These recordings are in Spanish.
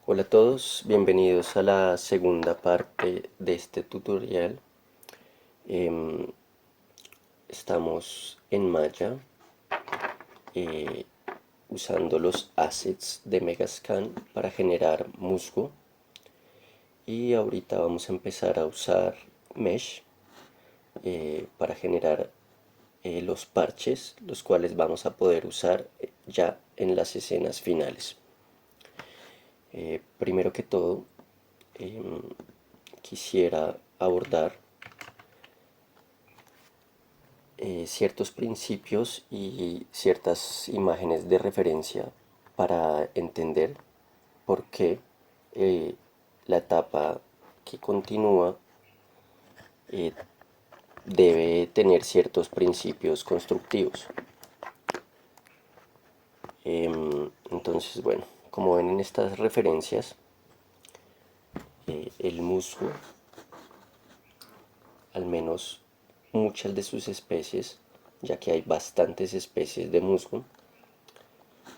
Hola a todos, bienvenidos a la segunda parte de este tutorial. Em, Estamos en Maya eh, usando los assets de Megascan para generar musgo y ahorita vamos a empezar a usar Mesh para generar los parches, los cuales vamos a poder usar ya en las escenas finales. Primero que todo, em, quisiera abordar ciertos principios y ciertas imágenes de referencia para entender por qué eh, la etapa que continúa eh, debe tener ciertos principios constructivos. Entonces, bueno, como ven en estas referencias, el musgo, al menos muchas de sus especies, ya que hay bastantes especies de musgo,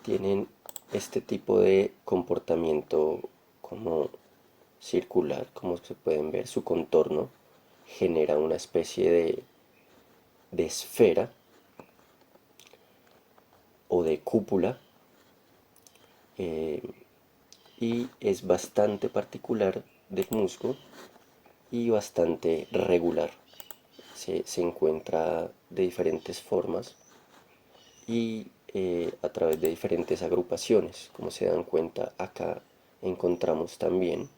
tienen este tipo de comportamiento como circular, como se pueden ver, su contorno genera una especie de esfera o de cúpula, eh, y es bastante particular del musgo y bastante regular. Se encuentra de diferentes formas y a través de diferentes agrupaciones. Como se dan cuenta, acá encontramos también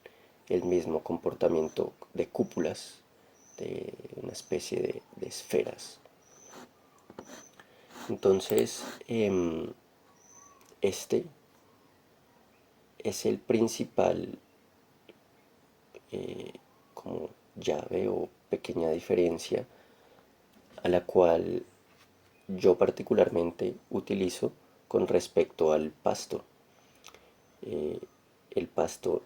el mismo comportamiento de cúpulas, de una especie de esferas. Entonces, este es el principal como llave o pequeña diferencia a la cual yo particularmente utilizo con respecto al pasto. Eh, el pasto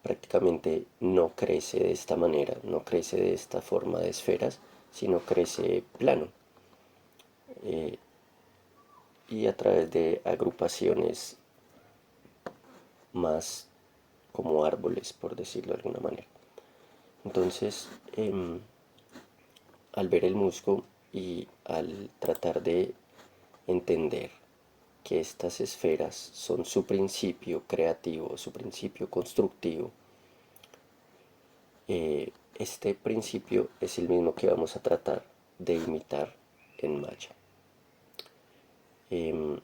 prácticamente no crece de esta manera, no crece de esta forma de esferas, sino crece plano y a través de agrupaciones más como árboles, por decirlo de alguna manera. Entonces, al ver el musgo y al tratar de entender que estas esferas son su principio creativo, su principio constructivo, este principio es el mismo que vamos a tratar de imitar en Maya. Em,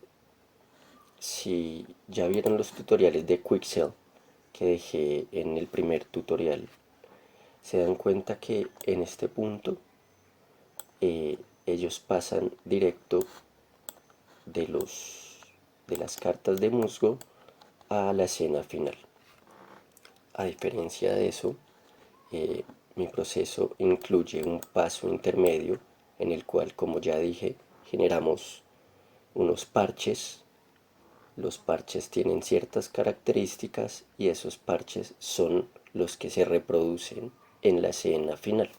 si ya vieron los tutoriales de Quixel que dejé en el primer tutorial, se dan cuenta que en este punto ellos pasan directo de de las cartas de musgo a la escena final. A diferencia de eso, mi proceso incluye un paso intermedio en el cual, como ya dije, generamos unos parches. Los parches tienen ciertas características y esos parches son los que se reproducen en la escena final.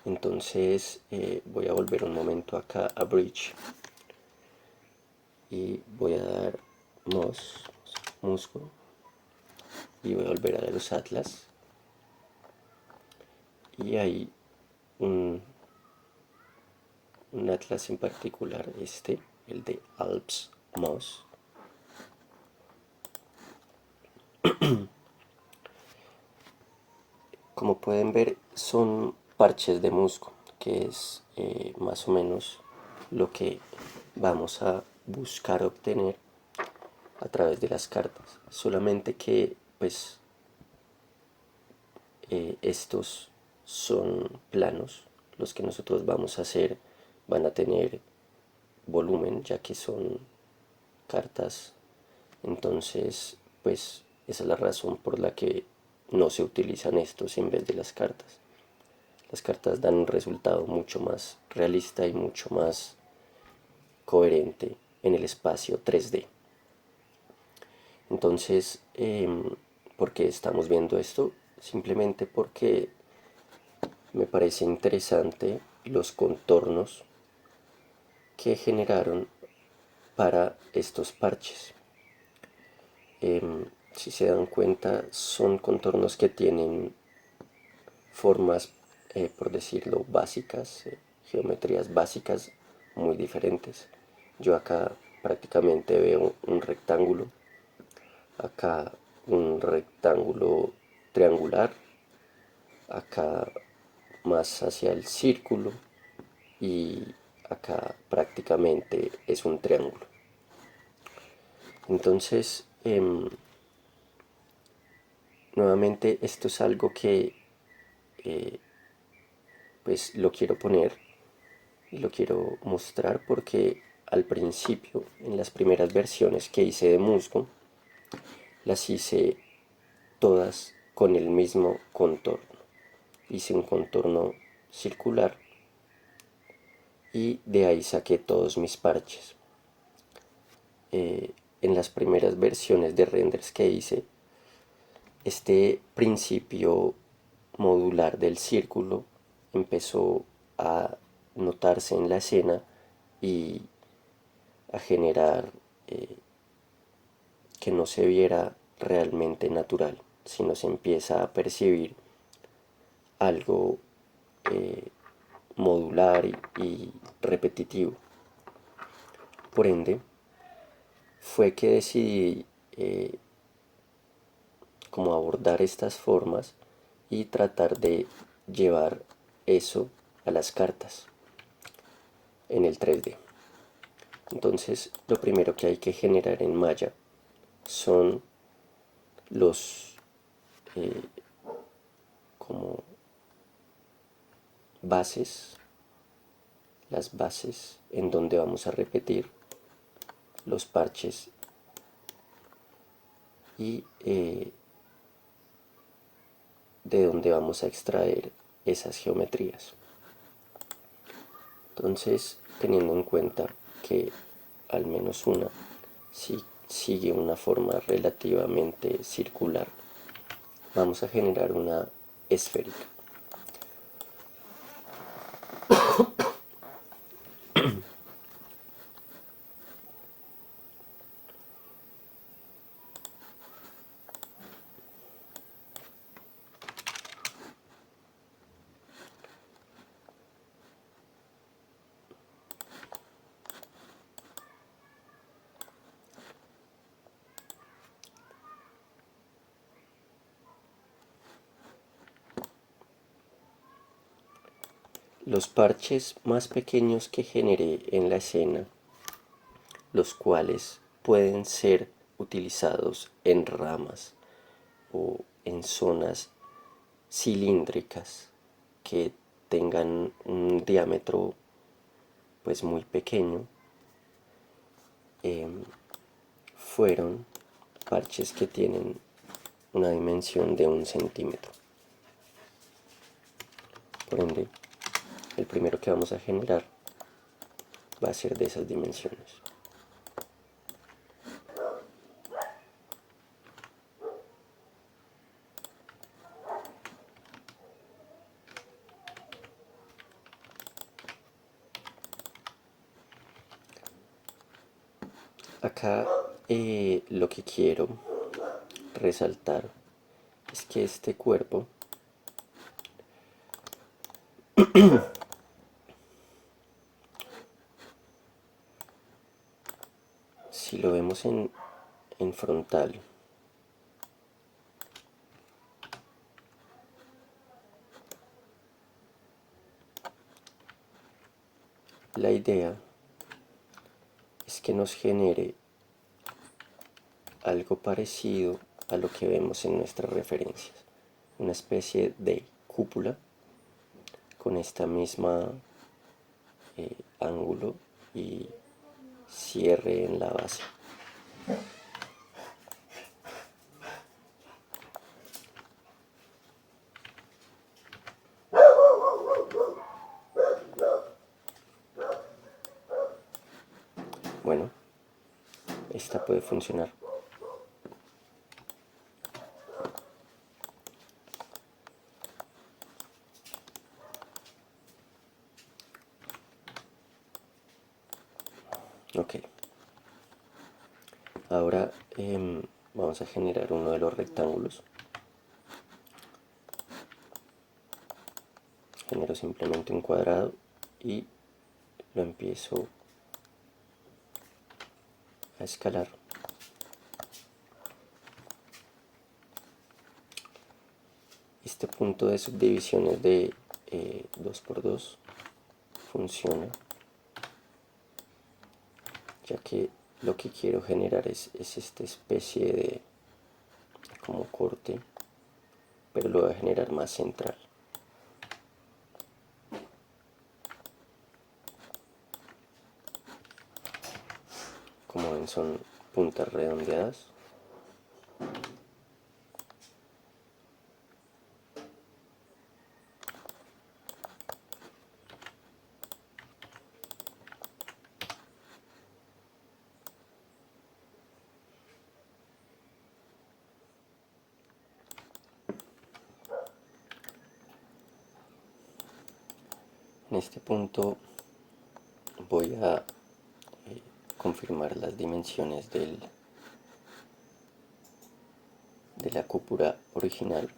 Entonces voy a volver un momento acá a Bridge y voy a dar musgo y voy a volver a los atlas y hay un, un atlas en particular, el de Alps Moss. Como pueden ver, son parches de musgo, que es más o menos lo que vamos a buscar obtener a través de las cartas. Solamente que, pues, estos son planos. Los que nosotros vamos a hacer van a tener volumen, ya que son cartas. Entonces, pues, esa es la razón por la que no se utilizan estos en vez de las cartas. Las cartas dan un resultado mucho más realista y mucho más coherente en el espacio 3D. Entonces, ¿por qué estamos viendo esto? Simplemente porque me parece interesante los contornos que generaron para estos parches. si se dan cuenta, son contornos que tienen formas, por decirlo, básicas, geometrías básicas muy diferentes. Yo acá prácticamente veo un rectángulo, acá un rectángulo triangular, acá más hacia el círculo y acá prácticamente es un triángulo. Entonces, nuevamente esto es algo que pues lo quiero poner y lo quiero mostrar porque al principio, en las primeras versiones que hice de musgo, las hice todas con el mismo contorno. Hice un contorno circular y de ahí saqué todos mis parches. En las primeras versiones de renders que hice, este principio modular del círculo empezó a notarse en la escena y a generar que no se viera realmente natural, sino se empieza a percibir algo eh, modular y repetitivo. Por ende, fue que decidí como abordar estas formas y tratar de llevar eso a las cartas en el 3D. Entonces, lo primero que hay que generar en Maya son los como bases, las bases en donde vamos a repetir los parches y de donde vamos a extraer esas geometrías. Entonces, teniendo en cuenta que al menos una sigue una forma relativamente circular, vamos a generar una esférica. Los parches más pequeños que generé en la escena, los cuales pueden ser utilizados en ramas o en zonas cilíndricas que tengan un diámetro pues muy pequeño, fueron parches que tienen una dimensión de 1 centímetro. Por ende, el primero que vamos a generar va a ser de esas dimensiones. Acá lo que quiero resaltar es que este cuerpo si lo vemos en frontal, la idea es que nos genere algo parecido a lo que vemos en nuestras referencias, una especie de cúpula con esta misma ángulo y cierre en la base. Bueno, esta puede funcionar. Ok. Ahora Vamos a generar uno de los rectángulos. Genero simplemente un cuadrado y lo empiezo a escalar. Este punto de subdivisiones de 2 por 2 funciona, ya que lo que quiero generar es esta especie de como corte, pero lo voy a generar más central. Como ven, son puntas redondeadas. En este punto voy a confirmar las dimensiones de la cúpula original.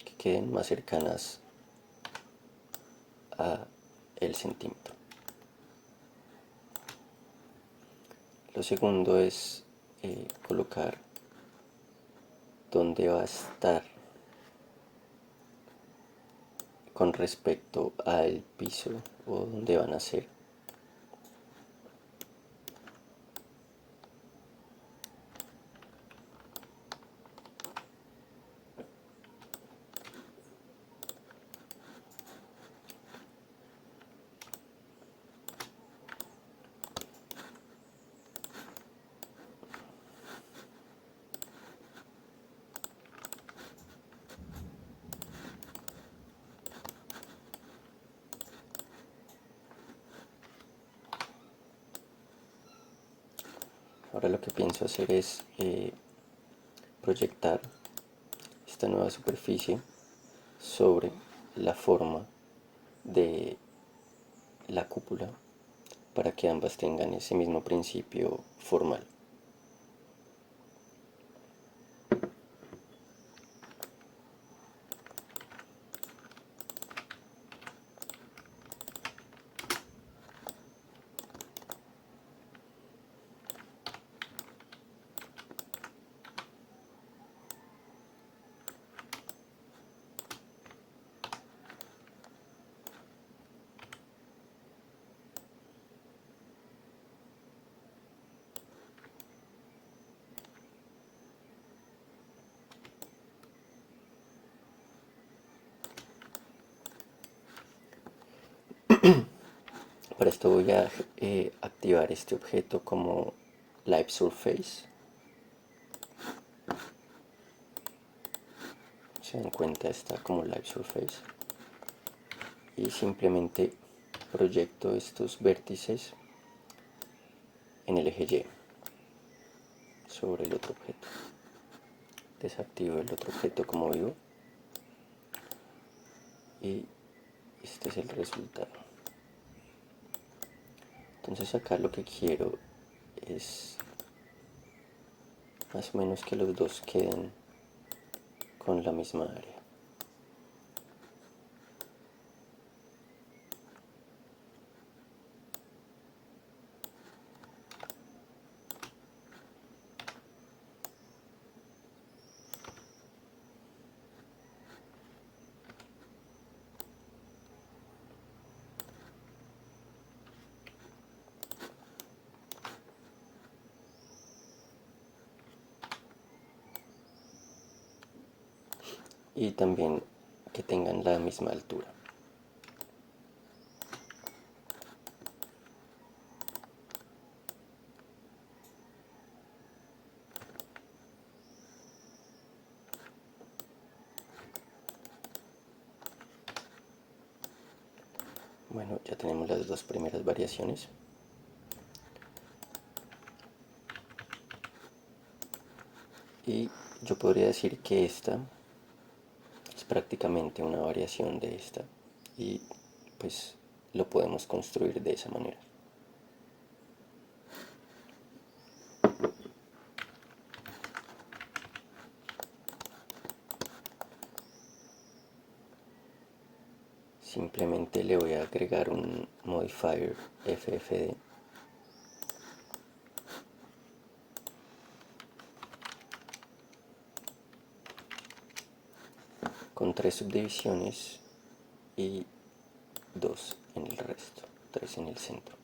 Que queden más cercanas a el centímetro. Lo segundo es colocar dónde va a estar con respecto al piso o dónde van a ser. Ahora lo que pienso hacer es proyectar esta nueva superficie sobre la forma de la cúpula para que ambas tengan ese mismo principio formal. Para esto voy a activar este objeto como Live Surface. Se dan cuenta, está como Live Surface. Y simplemente proyecto estos vértices en el eje Y sobre el otro objeto. Desactivo el otro objeto como vivo. Y este es el resultado. Entonces acá lo que quiero es más o menos que los dos queden con la misma área. Y también que tengan la misma altura. Bueno, ya tenemos las dos primeras variaciones. Y yo podría decir que esta es prácticamente una variación de esta y pues lo podemos construir de esa manera. Simplemente le voy a agregar un modifier ffd con 3 subdivisiones y 2 en el resto, 3 en el centro.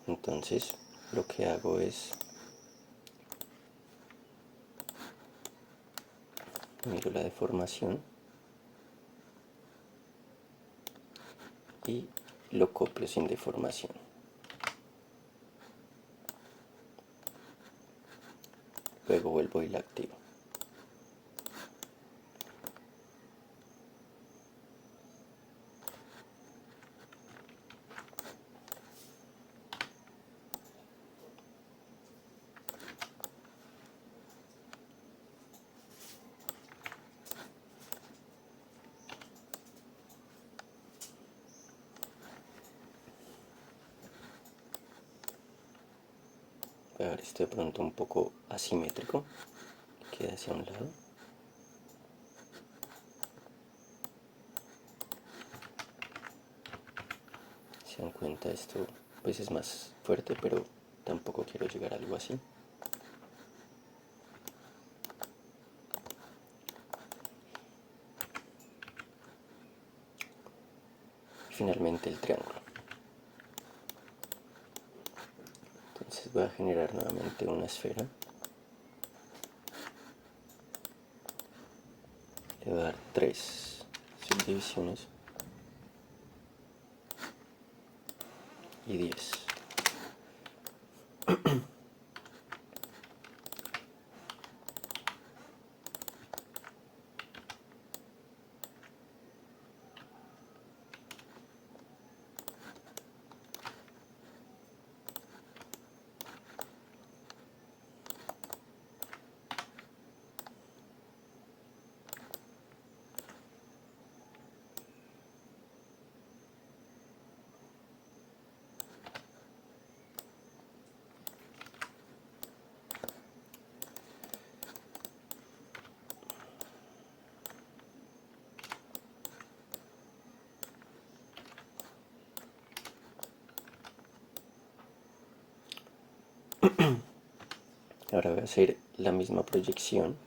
Entonces lo que hago es miro la deformación y lo copio sin deformación. Luego vuelvo y la activo. Voy a ver esto de pronto un poco asimétrico, queda hacia un lado. Si se dan cuenta, esto pues es más fuerte, pero tampoco quiero llegar a algo así. Y finalmente el triángulo. Entonces voy a generar nuevamente una esfera. Le voy a dar 3 subdivisiones y 10. Ahora voy a hacer la misma proyección.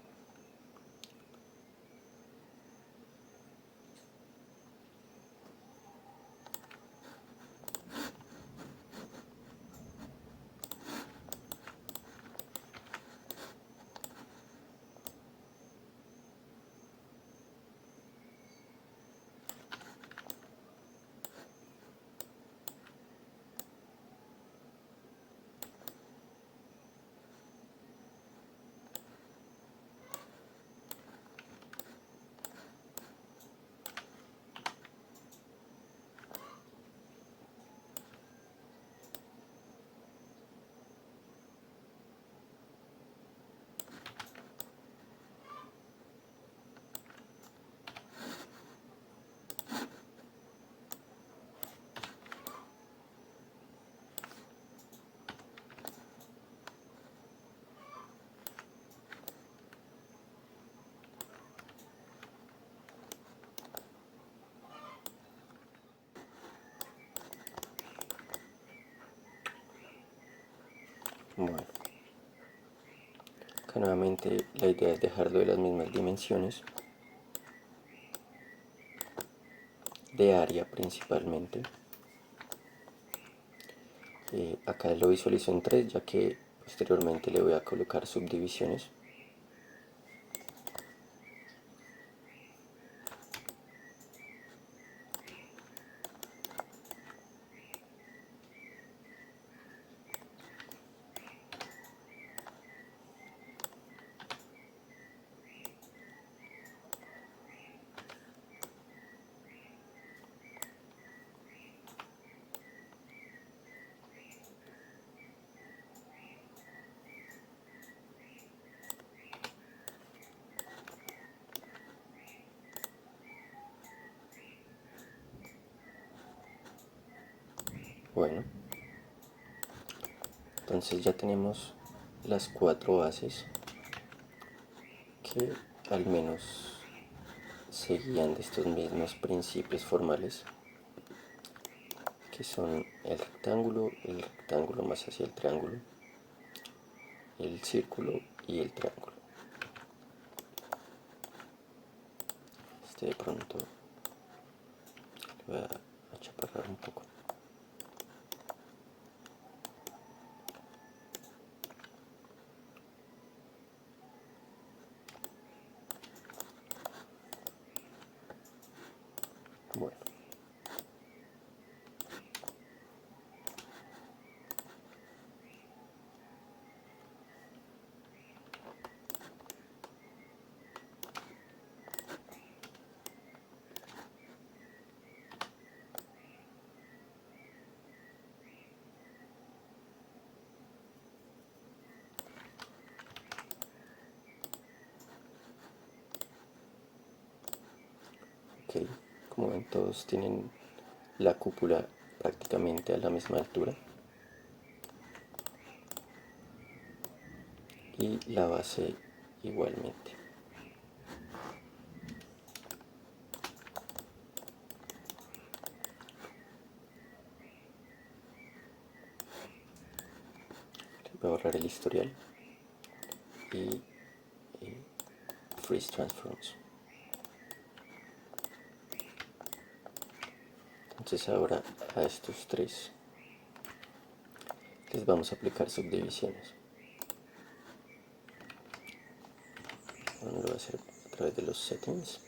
Bueno, acá nuevamente la idea es dejarlo de las mismas dimensiones, de área principalmente. Acá lo visualizo en 3, ya que posteriormente le voy a colocar subdivisiones. Bueno, entonces ya tenemos las 4 bases que al menos seguían de estos mismos principios formales, que son el rectángulo más hacia el triángulo, el círculo y el triángulo. De pronto le voy a chaparrar un poco. Bueno, ok, como ven todos tienen la cúpula prácticamente a la misma altura y la base igualmente. Voy a borrar el historial y freeze transforms. Entonces ahora a estos tres les vamos a aplicar subdivisiones. Bueno, lo voy a hacer a través de los settings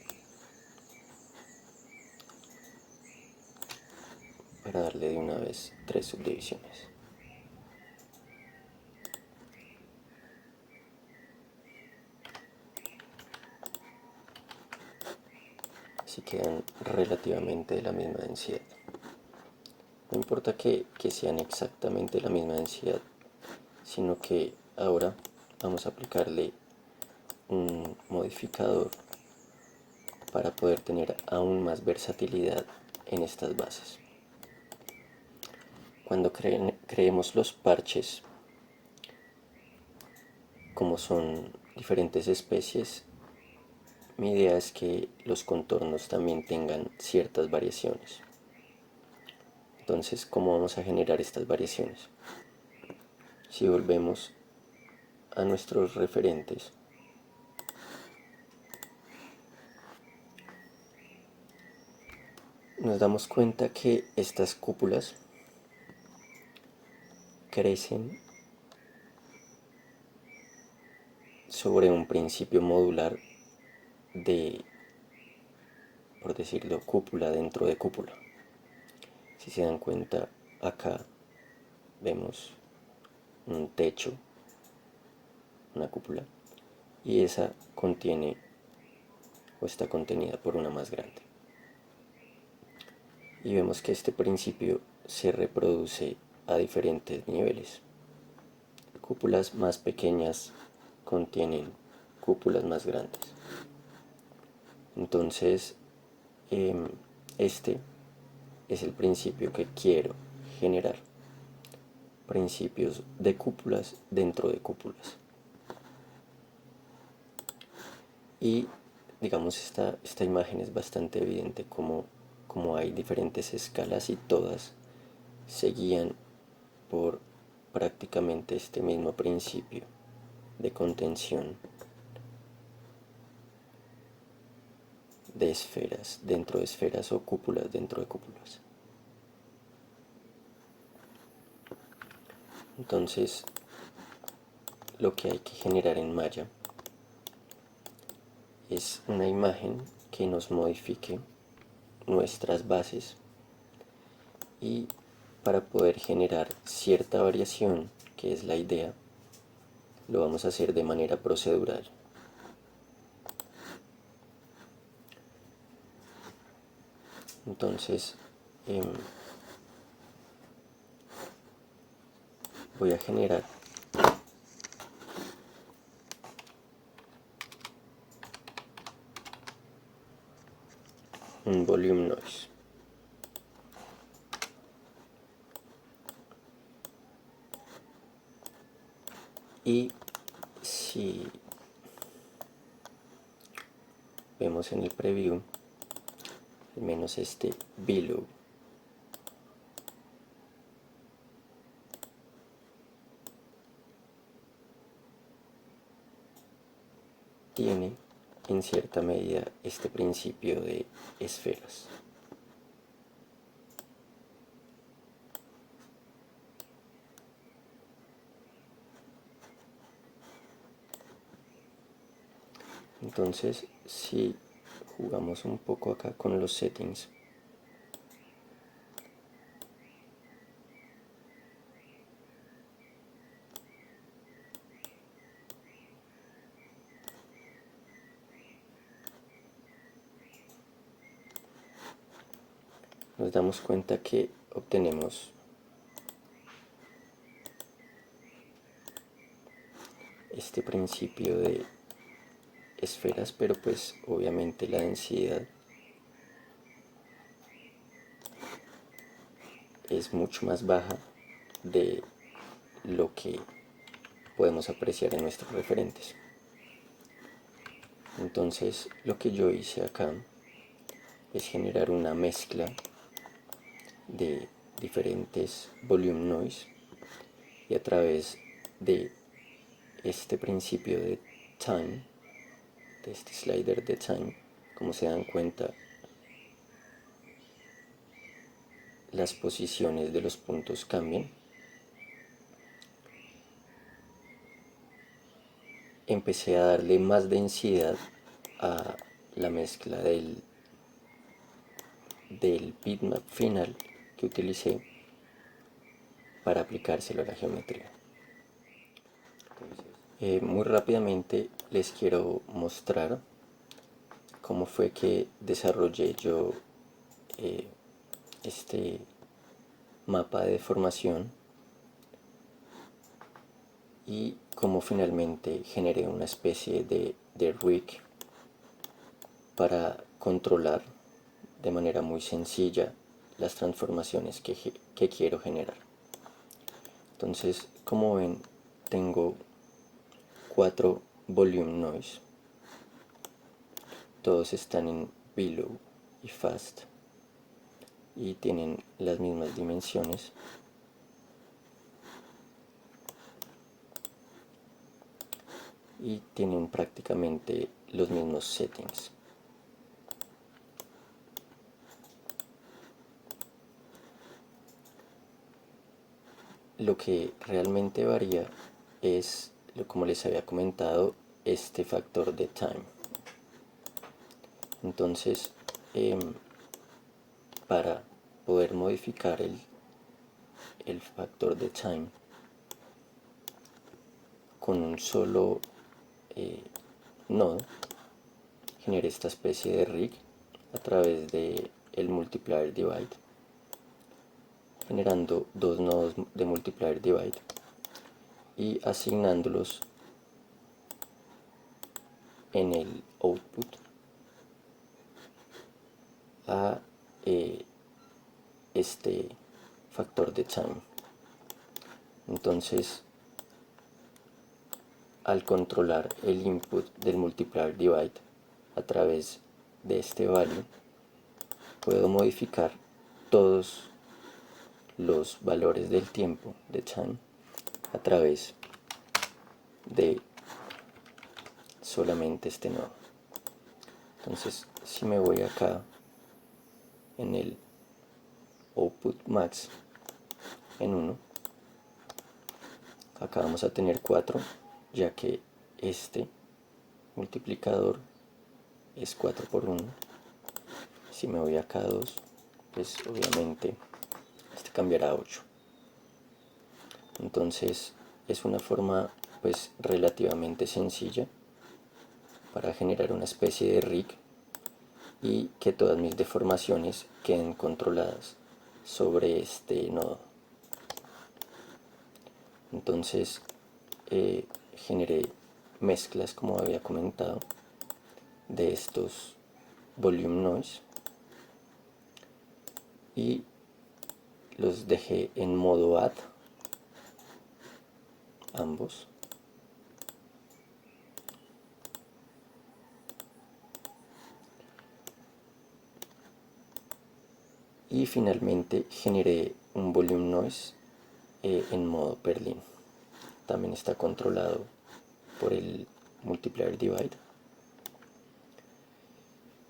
para darle de una vez 3 subdivisiones. Así quedan relativamente de la misma densidad. No importa que sean exactamente la misma densidad, sino que ahora vamos a aplicarle un modificador para poder tener aún más versatilidad en estas bases. Cuando creemos los parches, como son diferentes especies, mi idea es que los contornos también tengan ciertas variaciones. Entonces, ¿cómo vamos a generar estas variaciones? Si volvemos a nuestros referentes, nos damos cuenta que estas cúpulas crecen sobre un principio modular de, por decirlo, cúpula dentro de cúpula. Si se dan cuenta, acá vemos un techo, una cúpula, y esa contiene o está contenida por una más grande. Y vemos que este principio se reproduce a diferentes niveles. Cúpulas más pequeñas contienen cúpulas más grandes. Entonces, este es el principio que quiero generar. Principios de cúpulas dentro de cúpulas. Y digamos, esta imagen es bastante evidente como hay diferentes escalas y todas se guían por prácticamente este mismo principio de contención de esferas dentro de esferas o cúpulas dentro de cúpulas. Entonces, lo que hay que generar en Maya es una imagen que nos modifique nuestras bases, y para poder generar cierta variación, que es la idea, lo vamos a hacer de manera procedural. Entonces, voy a generar un volume noise. Y si vemos en el preview, al menos este below tiene en cierta medida este principio de esferas. Entonces, si jugamos un poco acá con los settings, nos damos cuenta que obtenemos este principio de esferas, pero pues obviamente la densidad es mucho más baja de lo que podemos apreciar en nuestros referentes. Entonces lo que yo hice acá es generar una mezcla de diferentes volume noise, y a través de este principio de time, de este slider de time, como se dan cuenta, las posiciones de los puntos cambian. Empecé a darle más densidad a la mezcla del bitmap final que utilicé para aplicárselo a la geometría. Muy rápidamente les quiero mostrar cómo fue que desarrollé yo este mapa de deformación y cómo finalmente generé una especie de rig para controlar de manera muy sencilla las transformaciones que quiero generar. Entonces, como ven, tengo 4 volume noise, todos están en below y fast y tienen las mismas dimensiones. Y tienen prácticamente los mismos settings. Lo que realmente varía es, como les había comentado, este factor de time. Entonces, para poder modificar el factor de time con un solo nodo, generé esta especie de rig a través de el multiplier divide, generando dos nodos de multiplier divide y asignándolos en el output a este factor de time. Entonces, al controlar el input del multiplier divide a través de este value, puedo modificar todos los valores del tiempo de time a través de solamente este nodo. Entonces, si me voy acá en el output max en 1, acá vamos a tener 4, ya que este multiplicador es 4 por 1. Si me voy acá a 2, pues obviamente este cambiará a 8. Entonces es una forma pues relativamente sencilla para generar una especie de rig y que todas mis deformaciones queden controladas sobre este nodo. Entonces generé mezclas, como había comentado, de estos volume noise y los dejé en modo add ambos, Y finalmente generé un volume noise en modo Perlin. También está controlado por el multiplier divide.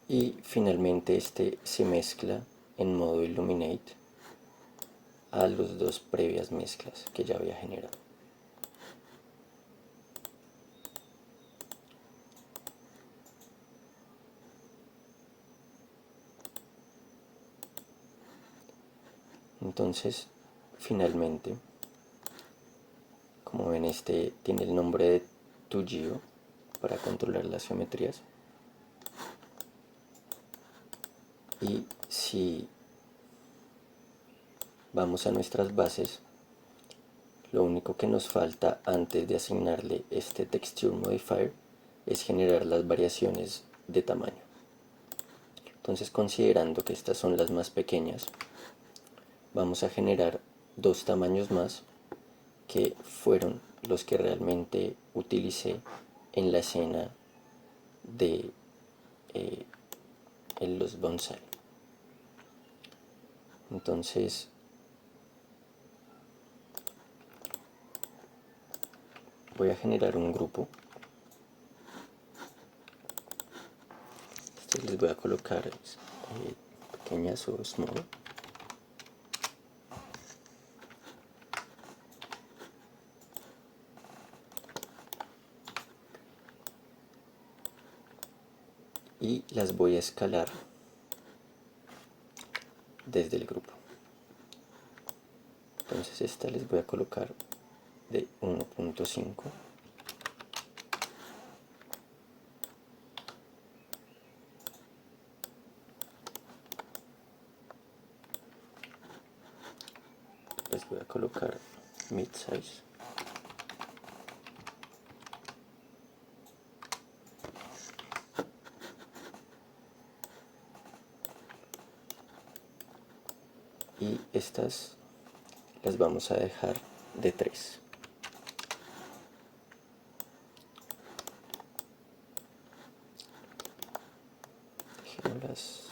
Y finalmente este se mezcla en modo illuminate a las dos previas mezclas que ya había generado. Entonces, finalmente, como ven, este tiene el nombre de ToGeo para controlar las geometrías. Y si vamos a nuestras bases, lo único que nos falta antes de asignarle este texture modifier es generar las variaciones de tamaño. Entonces, considerando que estas son las más pequeñas, vamos a generar dos tamaños más que fueron los que realmente utilicé en la escena de en los bonsai. Entonces voy a generar un grupo. Les voy a colocar pequeñas o small. Y las voy a escalar desde el grupo. Entonces esta les voy a colocar de 1.5. Les voy a colocar mid size. Y estas las vamos a dejar de 3. Dejémoslas,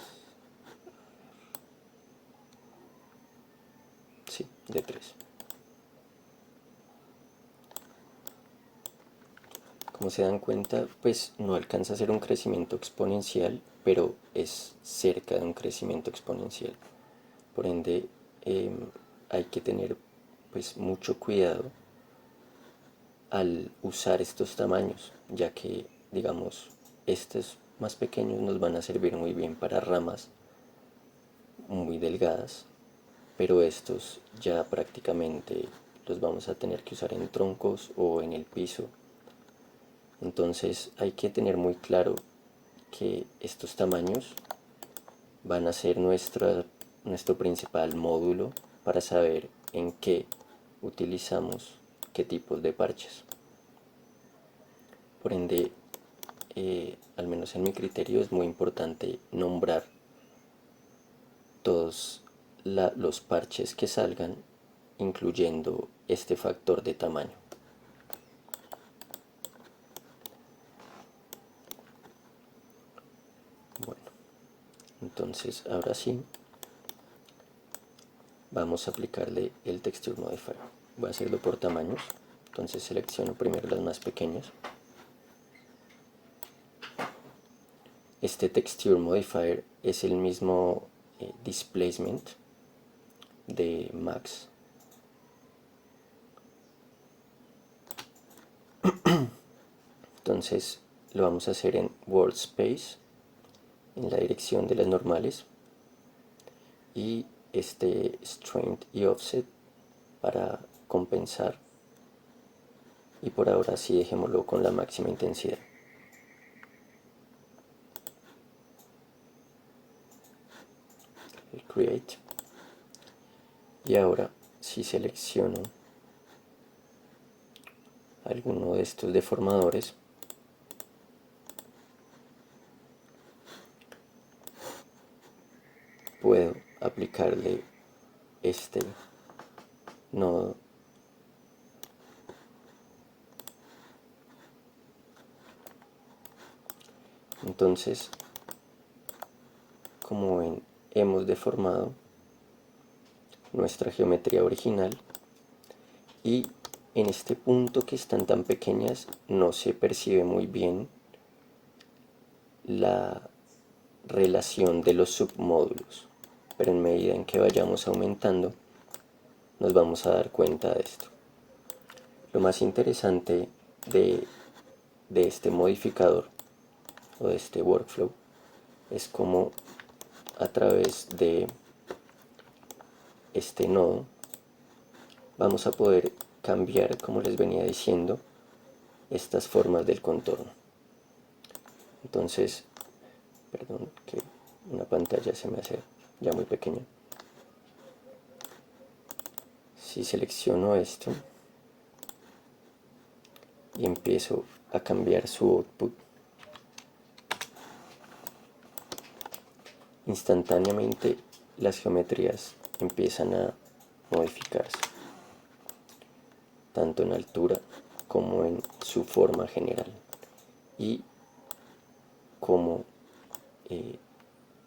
sí, de 3. Como se dan cuenta, pues no alcanza a ser un crecimiento exponencial, pero es cerca de un crecimiento exponencial. Por ende, hay que tener pues mucho cuidado al usar estos tamaños, ya que digamos estos más pequeños nos van a servir muy bien para ramas muy delgadas, pero estos ya prácticamente los vamos a tener que usar en troncos o en el piso. Entonces hay que tener muy claro que estos tamaños van a ser nuestro principal módulo para saber en qué utilizamos qué tipos de parches. Por ende, al menos en mi criterio, es muy importante nombrar todos los parches que salgan, incluyendo este factor de tamaño. Bueno, entonces ahora sí vamos a aplicarle el texture modifier. Voy a hacerlo por tamaños. Entonces selecciono primero las más pequeñas. Este texture modifier es el mismo displacement de Max. Entonces lo vamos a hacer en World Space, en la dirección de las normales, y este Strength y Offset para compensar, y por ahora sí dejémoslo con la máxima intensidad. El Create, y ahora si selecciono alguno de estos deformadores, puedo aplicarle este nodo entonces, como ven, hemos deformado nuestra geometría original, y en este punto que están tan pequeñas no se percibe muy bien la relación de los submódulos, pero en medida en que vayamos aumentando nos vamos a dar cuenta de esto. Lo más interesante de este modificador o de este workflow es cómo a través de este nodo vamos a poder cambiar, como les venía diciendo, estas formas del contorno. Entonces, perdón que una pantalla se me hace ya muy pequeña. Si selecciono esto y empiezo a cambiar su output, instantáneamente las geometrías empiezan a modificarse, tanto en altura como en su forma general, y cómo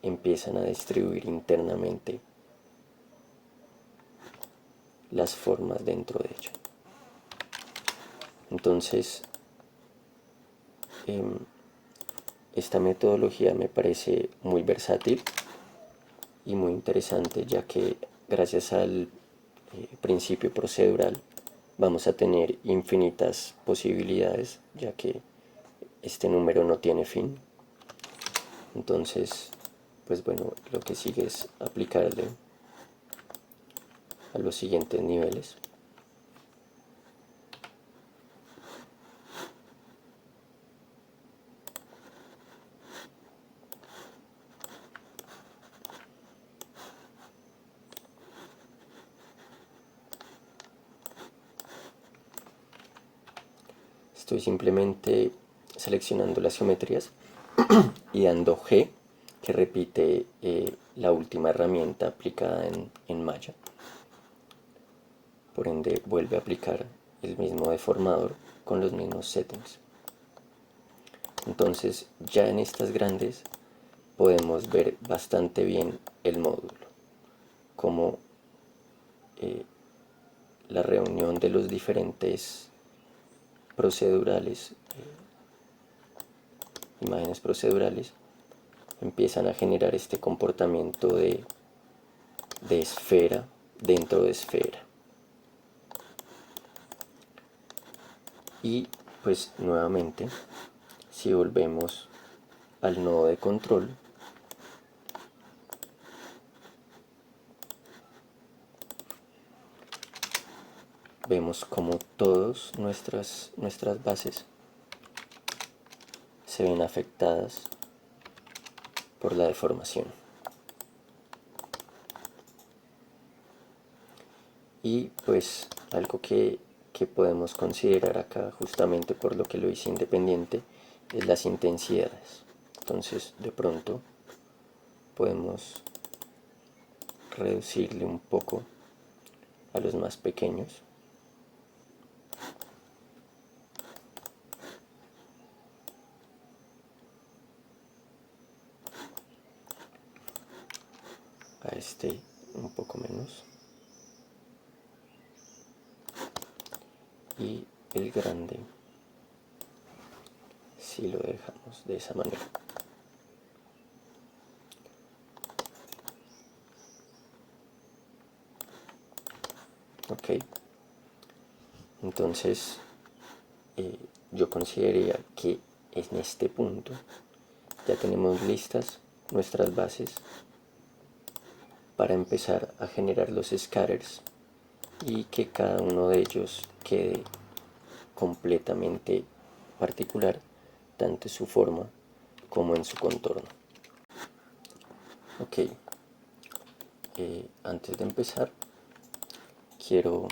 empiezan a distribuir internamente las formas dentro de ella. Entonces, esta metodología me parece muy versátil y muy interesante, ya que gracias al principio procedural vamos a tener infinitas posibilidades, ya que este número no tiene fin. Entonces, pues bueno, lo que sigue es aplicarle a los siguientes niveles. Estoy simplemente seleccionando las geometrías y dando G, que repite la última herramienta aplicada en Maya. Por ende, vuelve a aplicar el mismo deformador con los mismos settings. Entonces, ya en estas grandes podemos ver bastante bien el módulo, como la reunión de los diferentes procedurales, imágenes procedurales, empiezan a generar este comportamiento de esfera dentro de esfera. Y pues nuevamente, si volvemos al nodo de control, vemos como todas nuestras bases se ven afectadas por la deformación. Y pues algo que podemos considerar acá, justamente por lo que lo hice independiente, es las intensidades. Entonces, de pronto podemos reducirle un poco a los más pequeños. A este un poco menos. Y el grande si lo dejamos de esa manera. Ok, entonces yo consideraría que en este punto ya tenemos listas nuestras bases para empezar a generar los scatters y que cada uno de ellos quede completamente particular, tanto en su forma como en su contorno. Ok, antes de empezar quiero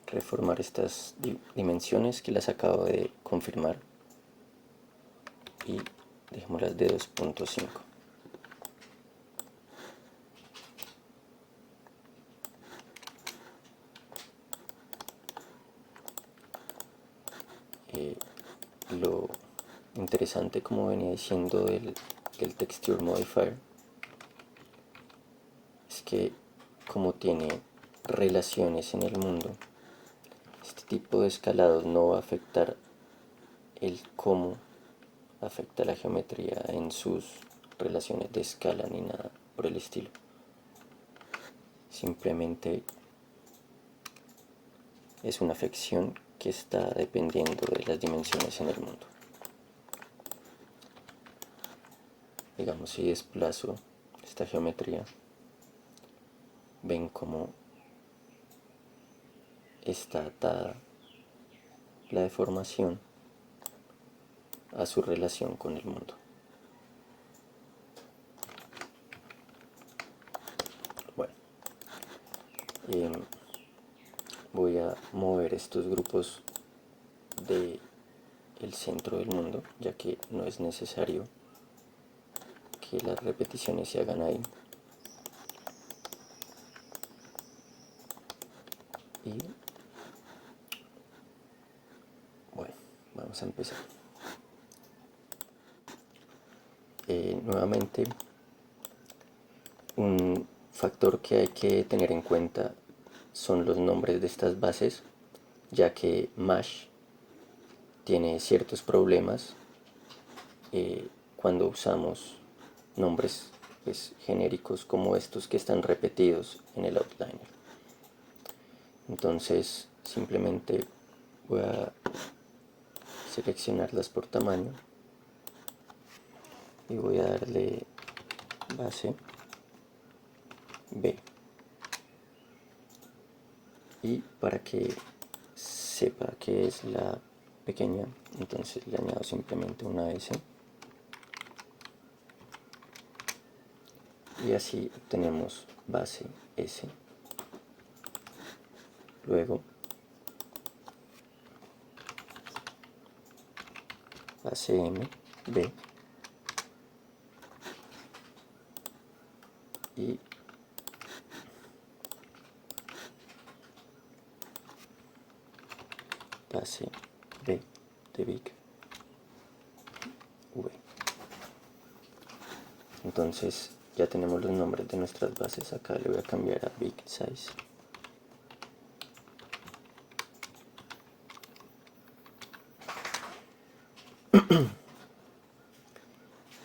reformar estas dimensiones que las acabo de confirmar y dejémoslas de 2.5. Lo interesante, como venía diciendo, del texture modifier es que como tiene relaciones en el mundo, este tipo de escalados no va a afectar el cómo afecta la geometría en sus relaciones de escala ni nada por el estilo. Simplemente es una afección que está dependiendo de las dimensiones en el mundo. Digamos, si desplazo esta geometría, ven cómo está atada la deformación a su relación con el mundo. Bueno, voy a mover estos grupos del centro del mundo, ya que no es necesario que las repeticiones se hagan ahí. Y bueno, vamos a empezar. Nuevamente, un factor que hay que tener en cuenta son los nombres de estas bases, ya que Mesh tiene ciertos problemas cuando usamos nombres pues, genéricos como estos que están repetidos en el outliner. Entonces simplemente voy a seleccionarlas por tamaño y voy a darle base B, y para que sepa que es la pequeña, entonces le añado simplemente una S, y así obtenemos base S. Luego base M, B, y base B de Big, V. Entonces ya tenemos los nombres de nuestras bases. Acá le voy a cambiar a Big Size.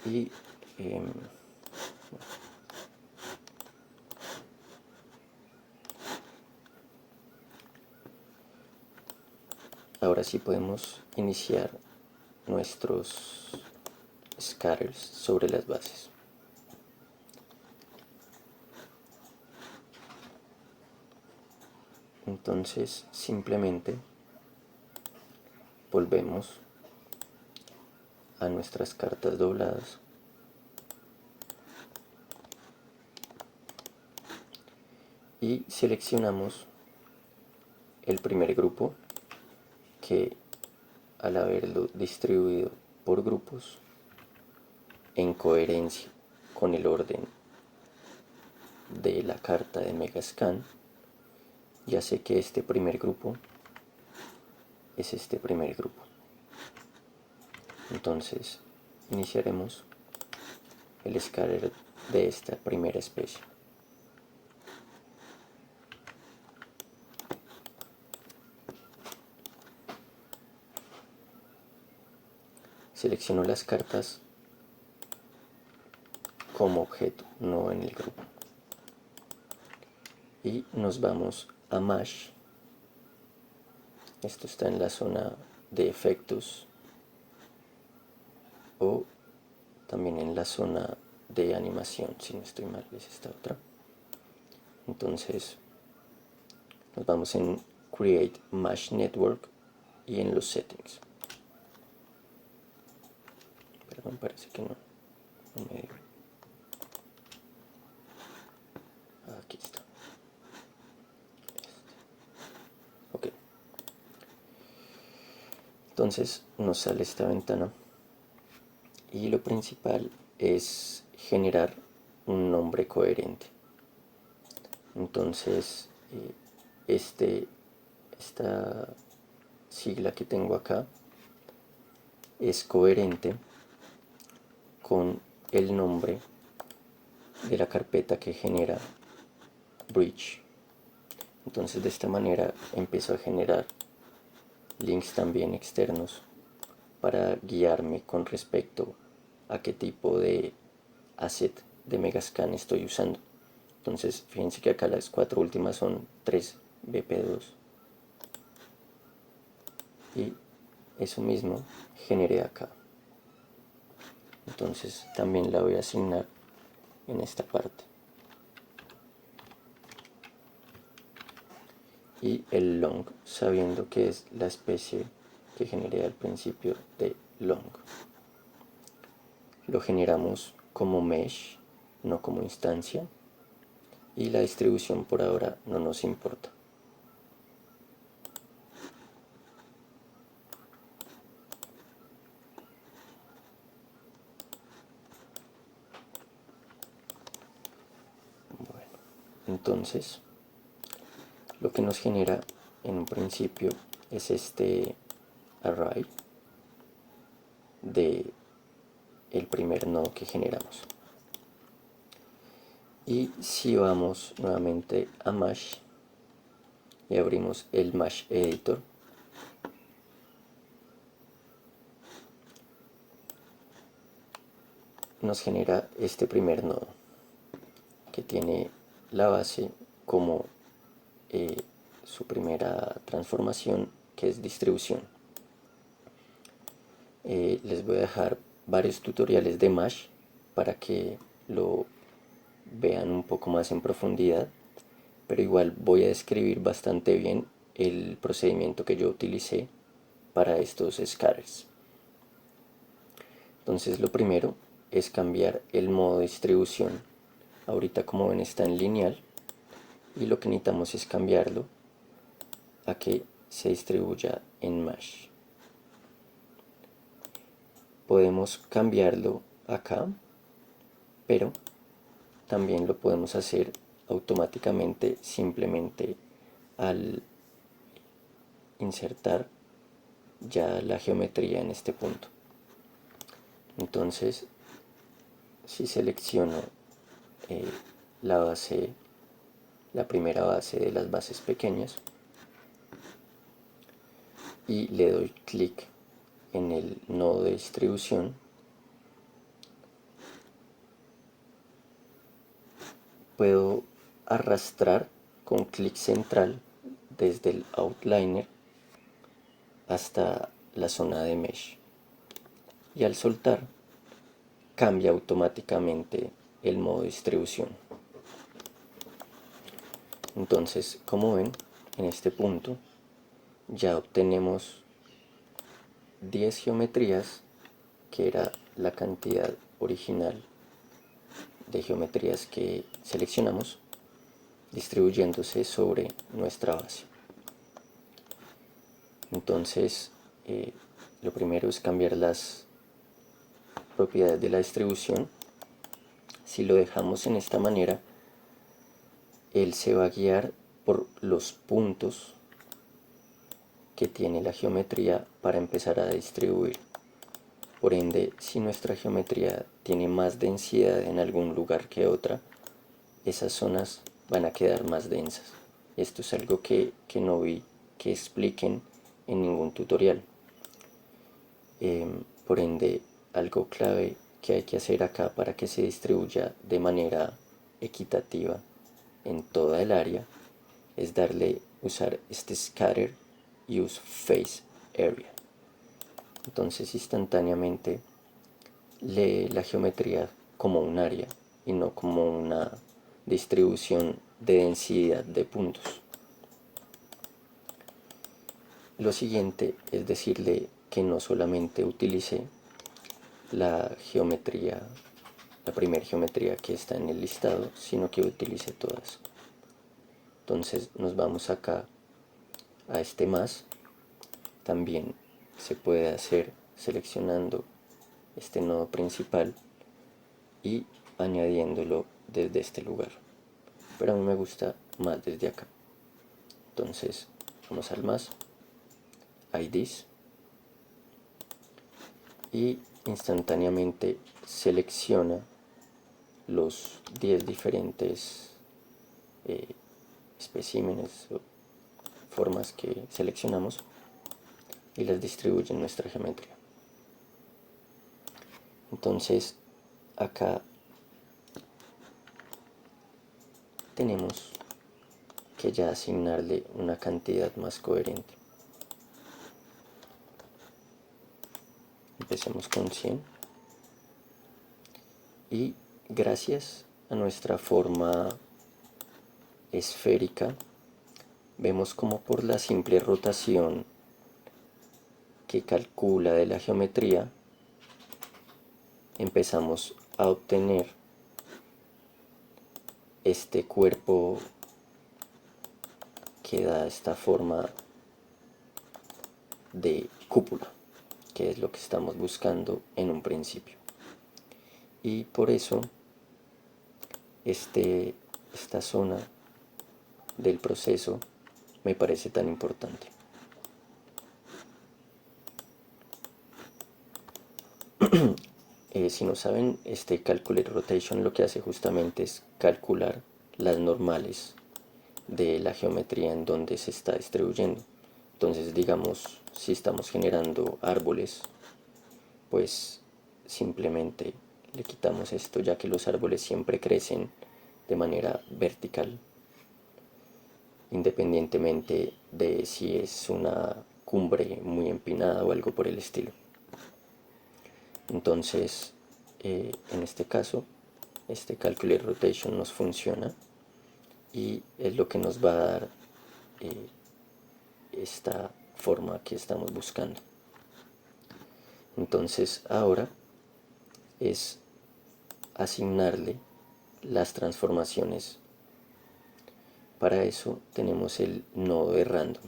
Y ahora sí podemos iniciar nuestros scatters sobre las bases. Entonces simplemente volvemos a nuestras cartas dobladas y seleccionamos el primer grupo que, al haberlo distribuido por grupos en coherencia con el orden de la carta de Megascan, ya sé que este primer grupo es este primer grupo. Entonces iniciaremos el scatter de esta primera especie. Selecciono las cartas como objeto, no en el grupo. Y nos vamos a Mesh. Esto está en la zona de efectos o también en la zona de animación, si no estoy mal, es esta otra. Entonces nos vamos en Create Mesh Network y en los Settings. Perdón, parece que no me dio. Aquí está. Ok. Entonces nos sale esta ventana y lo principal es generar un nombre coherente. Entonces esta sigla que tengo acá es coherente con el nombre de la carpeta que genera bridge. Entonces de esta manera empiezo a generar links también externos para guiarme con respecto a qué tipo de asset de Megascan estoy usando. Entonces fíjense que acá las 4 últimas son 3 BP2 y eso mismo generé acá. Entonces también la voy a asignar en esta parte. Y el long, sabiendo que es la especie que generé al principio de long. Lo generamos como mesh, no como instancia. Y la distribución por ahora no nos importa. Bueno, entonces lo que nos genera en un principio es este array de el primer nodo que generamos. Y si vamos nuevamente a Mesh y abrimos el Mesh Editor, nos genera este primer nodo que tiene la base como su primera transformación, que es distribución. Les voy a dejar varios tutoriales de Mesh para que lo vean un poco más en profundidad, pero igual voy a describir bastante bien el procedimiento que yo utilicé para estos scatters. Entonces lo primero es cambiar el modo de distribución. Ahorita, como ven, está en lineal y lo que necesitamos es cambiarlo a que se distribuya en Mesh. Podemos cambiarlo acá, pero también lo podemos hacer automáticamente simplemente al insertar ya la geometría en este punto. Entonces, si selecciono la base, la primera base de las bases pequeñas, y le doy clic en el nodo de distribución, puedo arrastrar con clic central desde el outliner hasta la zona de mesh, y al soltar cambia automáticamente el modo de distribución. Entonces, como ven, en este punto ya obtenemos 10 geometrías, que era la cantidad original de geometrías que seleccionamos, distribuyéndose sobre nuestra base. Entonces, lo primero es cambiar las propiedades de la distribución. Si lo dejamos en esta manera, él se va a guiar por los puntos que tiene la geometría para empezar a distribuir. Por ende, si nuestra geometría tiene más densidad en algún lugar que otra, esas zonas van a quedar más densas. Esto es algo que no vi que expliquen en ningún tutorial. Por ende, algo clave que hay que hacer acá para que se distribuya de manera equitativa en toda el área es usar este scatter use face area. Entonces instantáneamente lee la geometría como un área y no como una distribución de densidad de puntos. Lo siguiente es decirle que no solamente utilice la geometría, la primera geometría que está en el listado, sino que utilice todas. Entonces nos vamos acá a este más. También se puede hacer seleccionando este nodo principal y añadiéndolo desde este lugar, pero a mí me gusta más desde acá. Entonces vamos al más, IDs, y instantáneamente selecciona los 10 diferentes especímenes o formas que seleccionamos y las distribuye en nuestra geometría. Entonces acá tenemos que ya asignarle una cantidad más coherente. Empecemos con 100 y gracias a nuestra forma esférica vemos como por la simple rotación que calcula de la geometría empezamos a obtener este cuerpo que da esta forma de cúpula, que es lo que estamos buscando en un principio. Y por eso esta zona del proceso me parece tan importante. Si no saben, este Calculate Rotation lo que hace justamente es calcular las normales de la geometría en donde se está distribuyendo. Entonces, digamos, si estamos generando árboles, pues simplemente le quitamos esto, ya que los árboles siempre crecen de manera vertical, independientemente de si es una cumbre muy empinada o algo por el estilo. Entonces, en este caso, este Calculate Rotation nos funciona y es lo que nos va a dar esta forma que estamos buscando. Entonces ahora es asignarle las transformaciones. Para eso tenemos el nodo de random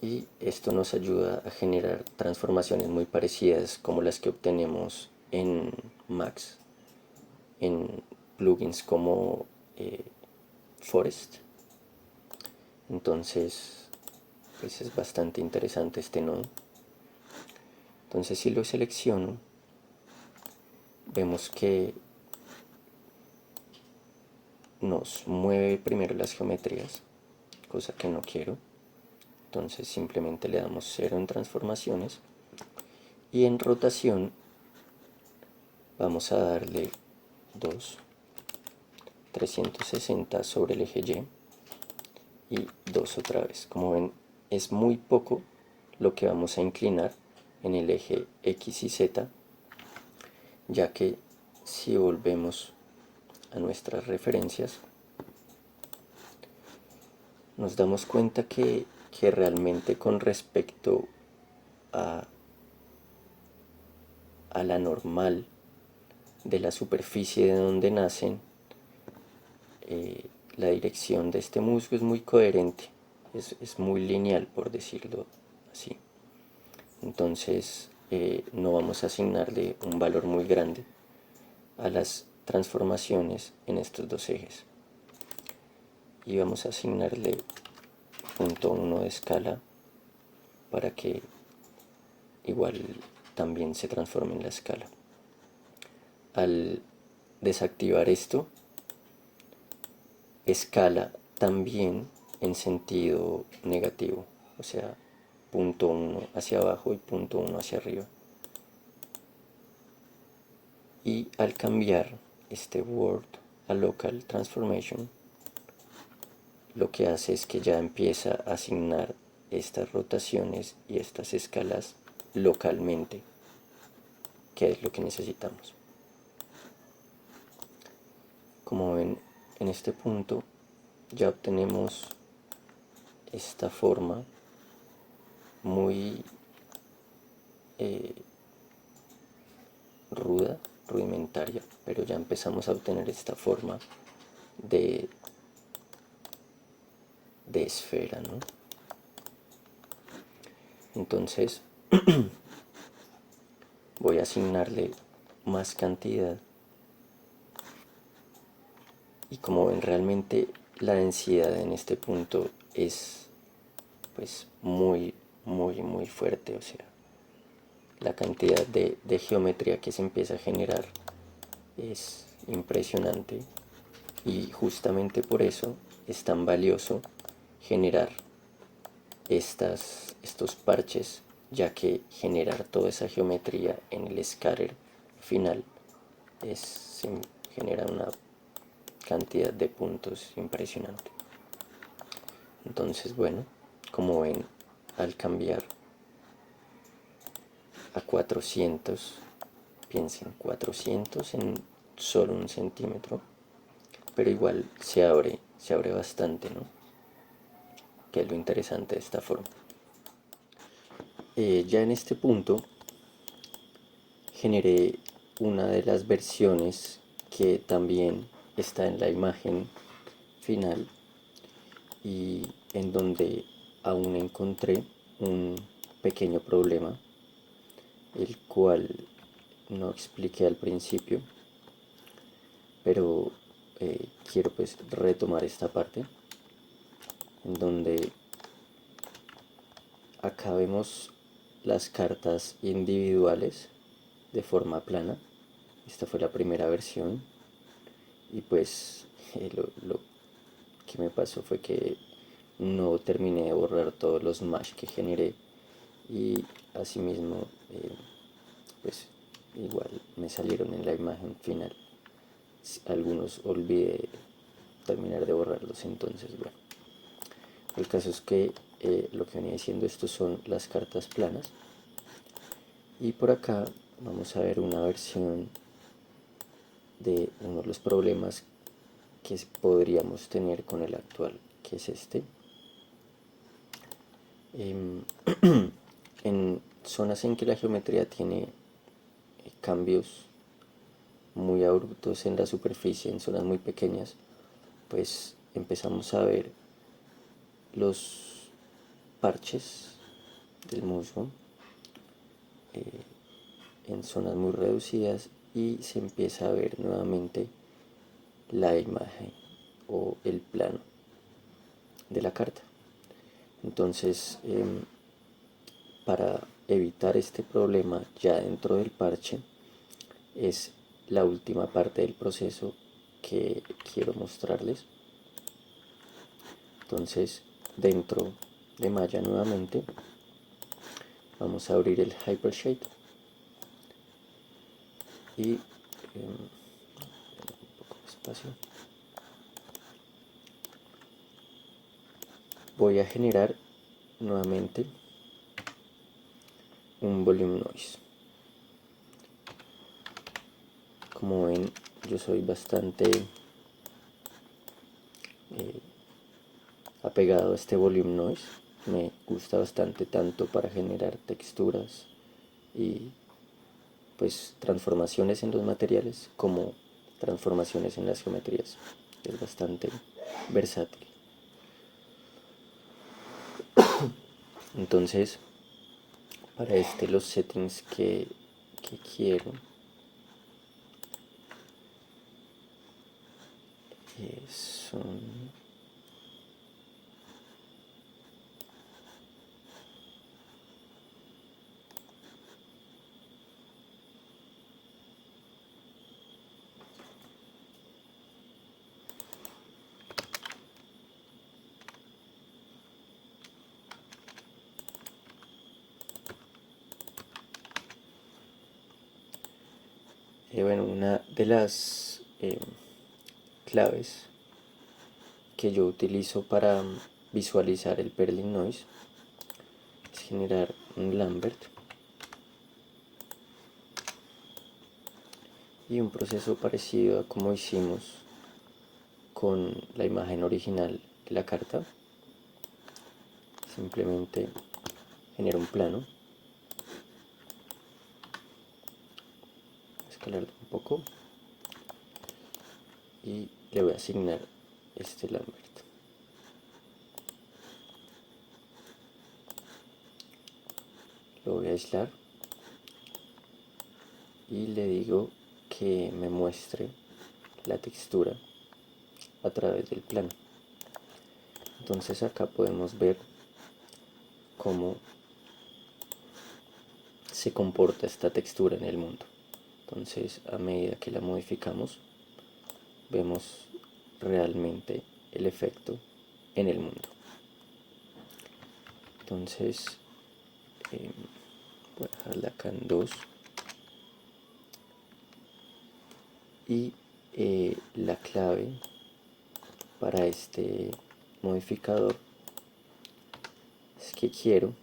y esto nos ayuda a generar transformaciones muy parecidas como las que obtenemos en Max, en plugins como Forest. Entonces pues es bastante interesante este nodo. Entonces si lo selecciono, vemos que nos mueve primero las geometrías, cosa que no quiero. Entonces simplemente le damos 0 en transformaciones y en rotación vamos a darle 2, 360 sobre el eje Y y 2 otra vez. Como ven, es muy poco lo que vamos a inclinar en el eje X y Z, ya que si volvemos a nuestras referencias nos damos cuenta que realmente con respecto a la normal de la superficie de donde nacen, la dirección de este musgo es muy coherente, es muy lineal, por decirlo así. Entonces no vamos a asignarle un valor muy grande a las transformaciones en estos dos ejes. Y vamos a asignarle 0.1 de escala para que igual también se transforme en la escala. Al desactivar esto, escala también en sentido negativo, o sea, 0.1 hacia abajo y 0.1 hacia arriba. Y al cambiar este World a Local Transformation, lo que hace es que ya empieza a asignar estas rotaciones y estas escalas localmente, que es lo que necesitamos. Como ven, en este punto ya obtenemos esta forma muy rudimentaria, pero ya empezamos a obtener esta forma de esfera, ¿no? Entonces voy a asignarle más cantidad y como ven, realmente la densidad en este punto es pues muy fuerte, o sea, la cantidad de geometría que se empieza a generar es impresionante. Y justamente por eso es tan valioso generar estos parches, ya que generar toda esa geometría en el scatter final se genera una cantidad de puntos impresionante. Entonces, bueno, como ven, al cambiar a 400, piensen, 400 en solo 1 centímetro, pero igual se abre bastante, ¿no? Que es lo interesante de esta forma. Ya en este punto generé una de las versiones que también está en la imagen final y en donde aún encontré un pequeño problema, el cual no expliqué al principio, pero quiero pues retomar esta parte en donde acá vemos las cartas individuales de forma plana. Esta fue la primera versión y pues lo que me pasó fue que no terminé de borrar todos los mesh que generé y asimismo pues igual me salieron en la imagen final. Algunos olvidé terminar de borrarlos, entonces bueno, el caso es que lo que venía diciendo, estos son las cartas planas y por acá vamos a ver una versión de uno de los problemas que podríamos tener con el actual, que es este. En zonas en que la geometría tiene cambios muy abruptos en la superficie, en zonas muy pequeñas, pues empezamos a ver los parches del musgo en zonas muy reducidas y se empieza a ver nuevamente la imagen o el plano de la carta. Entonces, para evitar este problema ya dentro del parche, es la última parte del proceso que quiero mostrarles. Entonces, dentro de Maya nuevamente, vamos a abrir el Hypershade y un poco de espacio. Voy a generar nuevamente un volume noise. Como ven, yo soy bastante apegado a este volume noise. Me gusta bastante tanto para generar texturas y pues transformaciones en los materiales como transformaciones en las geometrías. Es bastante versátil. Entonces, para los settings que quiero son bueno, una de las claves que yo utilizo para visualizar el Perlin Noise es generar un Lambert y un proceso parecido a como hicimos con la imagen original de la carta. Simplemente genero un plano, escalarlo un poco y le voy a asignar este Lambert. Lo voy a aislar y le digo que me muestre la textura a través del plano. Entonces acá podemos ver cómo se comporta esta textura en el mundo. Entonces a medida que la modificamos, vemos realmente el efecto en el mundo. Entonces voy a dejarla acá en 2 y la clave para este modificador es que quiero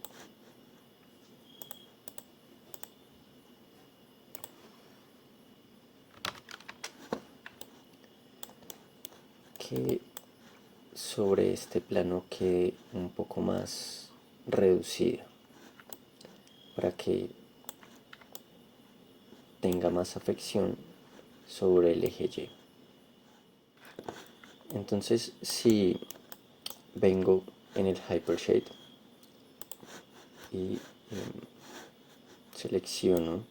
que sobre este plano quede un poco más reducida para que tenga más afección sobre el eje Y. Entonces, si vengo en el Hypershade y selecciono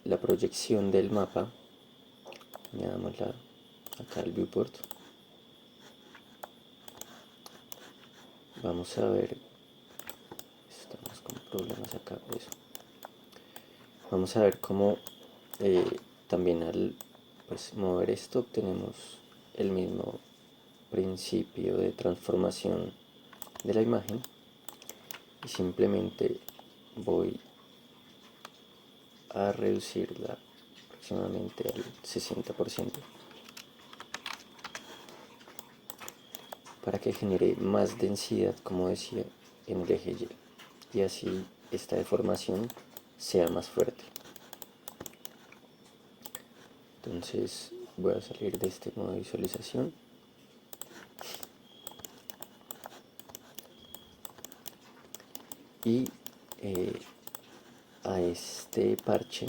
la proyección del mapa, añadámosla acá al viewport, vamos a ver, estamos con problemas acá, eso. Vamos a ver cómo también al pues, mover esto obtenemos el mismo principio de transformación de la imagen y simplemente voy a reducirla aproximadamente al 60% para que genere más densidad, como decía, en el eje Y así esta deformación sea más fuerte. Entonces voy a salir de este modo de visualización y a este parche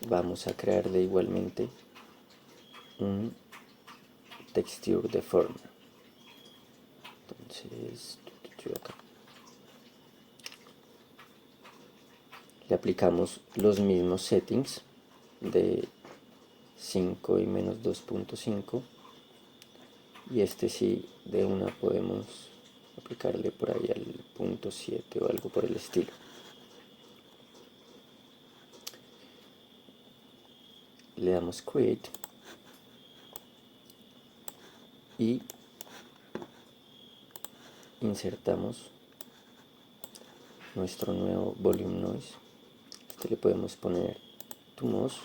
vamos a crearle igualmente un texture deformer. Entonces acá le aplicamos los mismos settings de 5 y menos 2.5 y este sí de una podemos aplicarle por ahí al punto 7 o algo por el estilo. Le damos create y insertamos nuestro nuevo volume noise. Este le podemos poner Tumos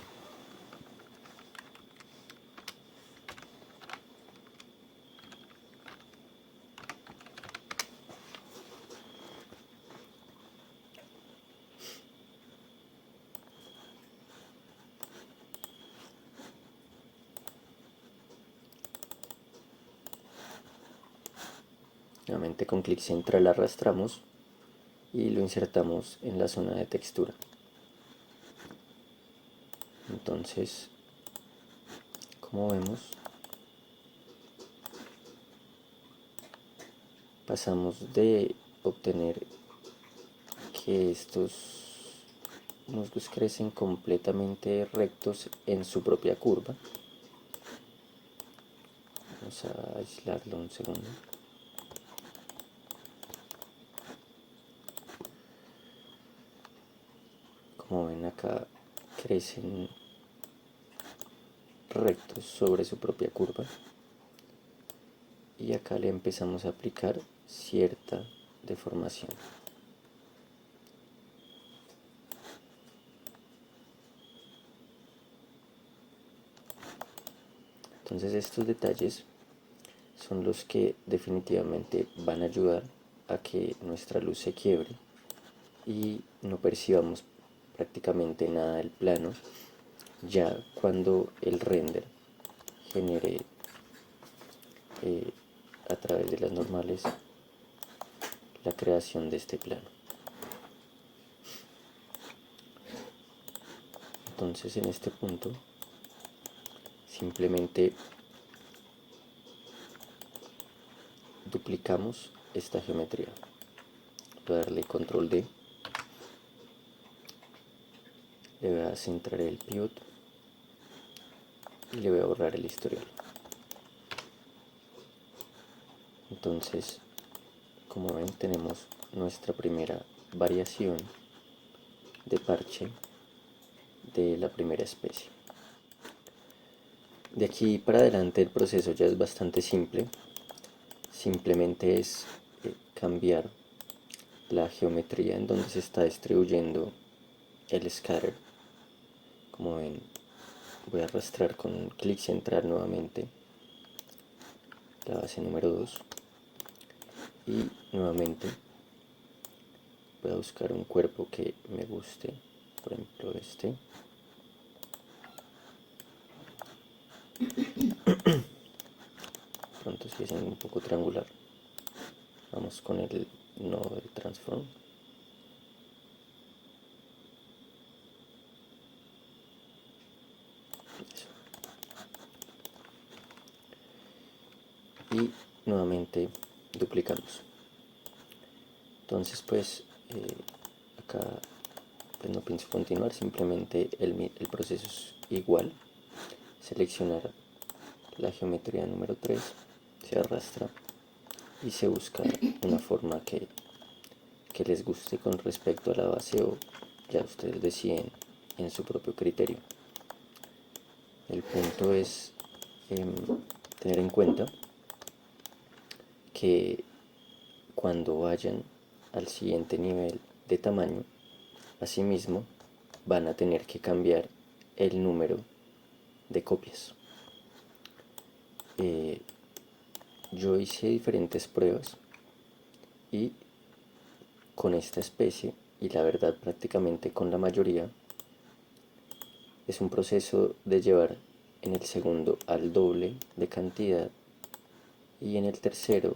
nuevamente con clic central arrastramos y lo insertamos en la zona de textura. Entonces, como vemos, pasamos de obtener que estos musgos crecen completamente rectos en su propia curva. Vamos a aislarlo un segundo. Como ven acá, crecen rectos sobre su propia curva. Y acá le empezamos a aplicar cierta deformación. Entonces estos detalles son los que definitivamente van a ayudar a que nuestra luz se quiebre y no percibamos prácticamente nada del plano ya cuando el render genere a través de las normales la creación de este plano. Entonces en este punto simplemente duplicamos esta geometría. Voy a darle control D, le voy a centrar el pivot y le voy a borrar el historial. Entonces, como ven, tenemos nuestra primera variación de parche de la primera especie. De aquí para adelante el proceso ya es bastante simple. Simplemente es cambiar la geometría en donde se está distribuyendo el scatter. Como ven, voy a arrastrar con un clic central nuevamente la base número 2 y nuevamente voy a buscar un cuerpo que me guste, por ejemplo este. Pronto sigue siendo un poco triangular. Vamos con el nodo de transform. Y nuevamente duplicamos. Entonces pues acá pues no pienso continuar, simplemente el proceso es igual. Seleccionar la geometría número 3, se arrastra y se busca una forma que les guste con respecto a la base, o ya ustedes deciden en su propio criterio. El punto es tener en cuenta que cuando vayan al siguiente nivel de tamaño, asimismo van a tener que cambiar el número de copias. Yo hice diferentes pruebas y con esta especie, y la verdad prácticamente con la mayoría, es un proceso de llevar en el segundo al doble de cantidad y en el tercero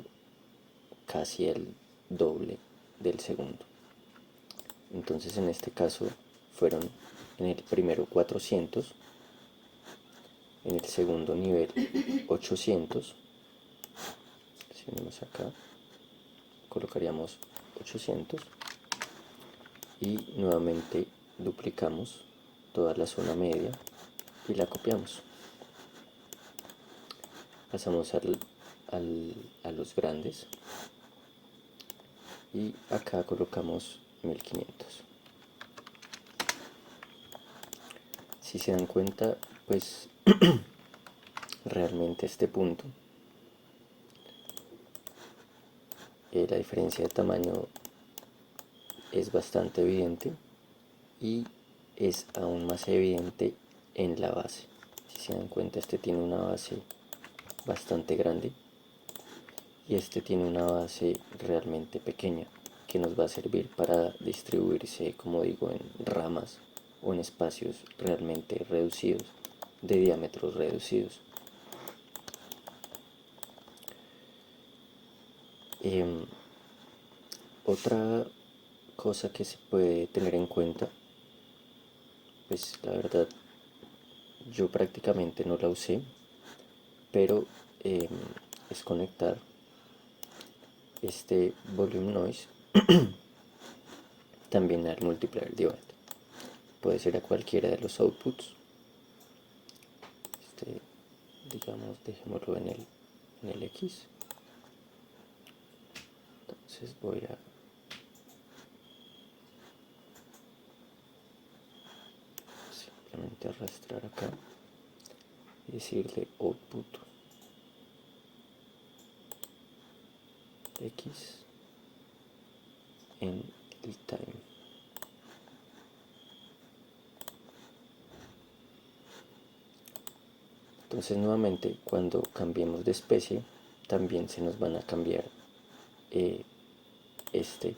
casi el doble del segundo. Entonces en este caso fueron en el primero 400, en el segundo nivel 800. Si venimos acá colocaríamos 800 y nuevamente duplicamos toda la zona media y la copiamos. Pasamos a los grandes y acá colocamos 1500. Si se dan cuenta, pues realmente este punto la diferencia de tamaño es bastante evidente y es aún más evidente en la base. Si se dan cuenta, este tiene una base bastante grande y este tiene una base realmente pequeña que nos va a servir para distribuirse, como digo, en ramas o en espacios realmente reducidos, de diámetros reducidos. Otra cosa que se puede tener en cuenta, pues la verdad yo prácticamente no la usé, pero es conectar este volume noise también al multiplier divide. Puede ser a cualquiera de los outputs. Digamos, dejémoslo en el X. Entonces voy a simplemente arrastrar acá y decirle output X en el time. Entonces nuevamente cuando cambiemos de especie también se nos van a cambiar este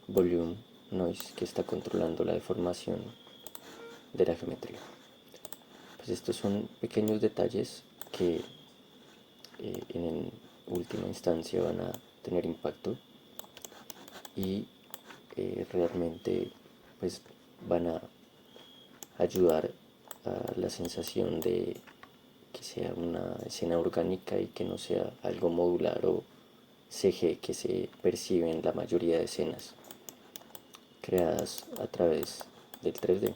volume noise que está controlando la deformación de la geometría. Pues estos son pequeños detalles que en última instancia van a tener impacto y realmente pues van a ayudar a la sensación de que sea una escena orgánica y que no sea algo modular o CG que se percibe en la mayoría de escenas creadas a través del 3D.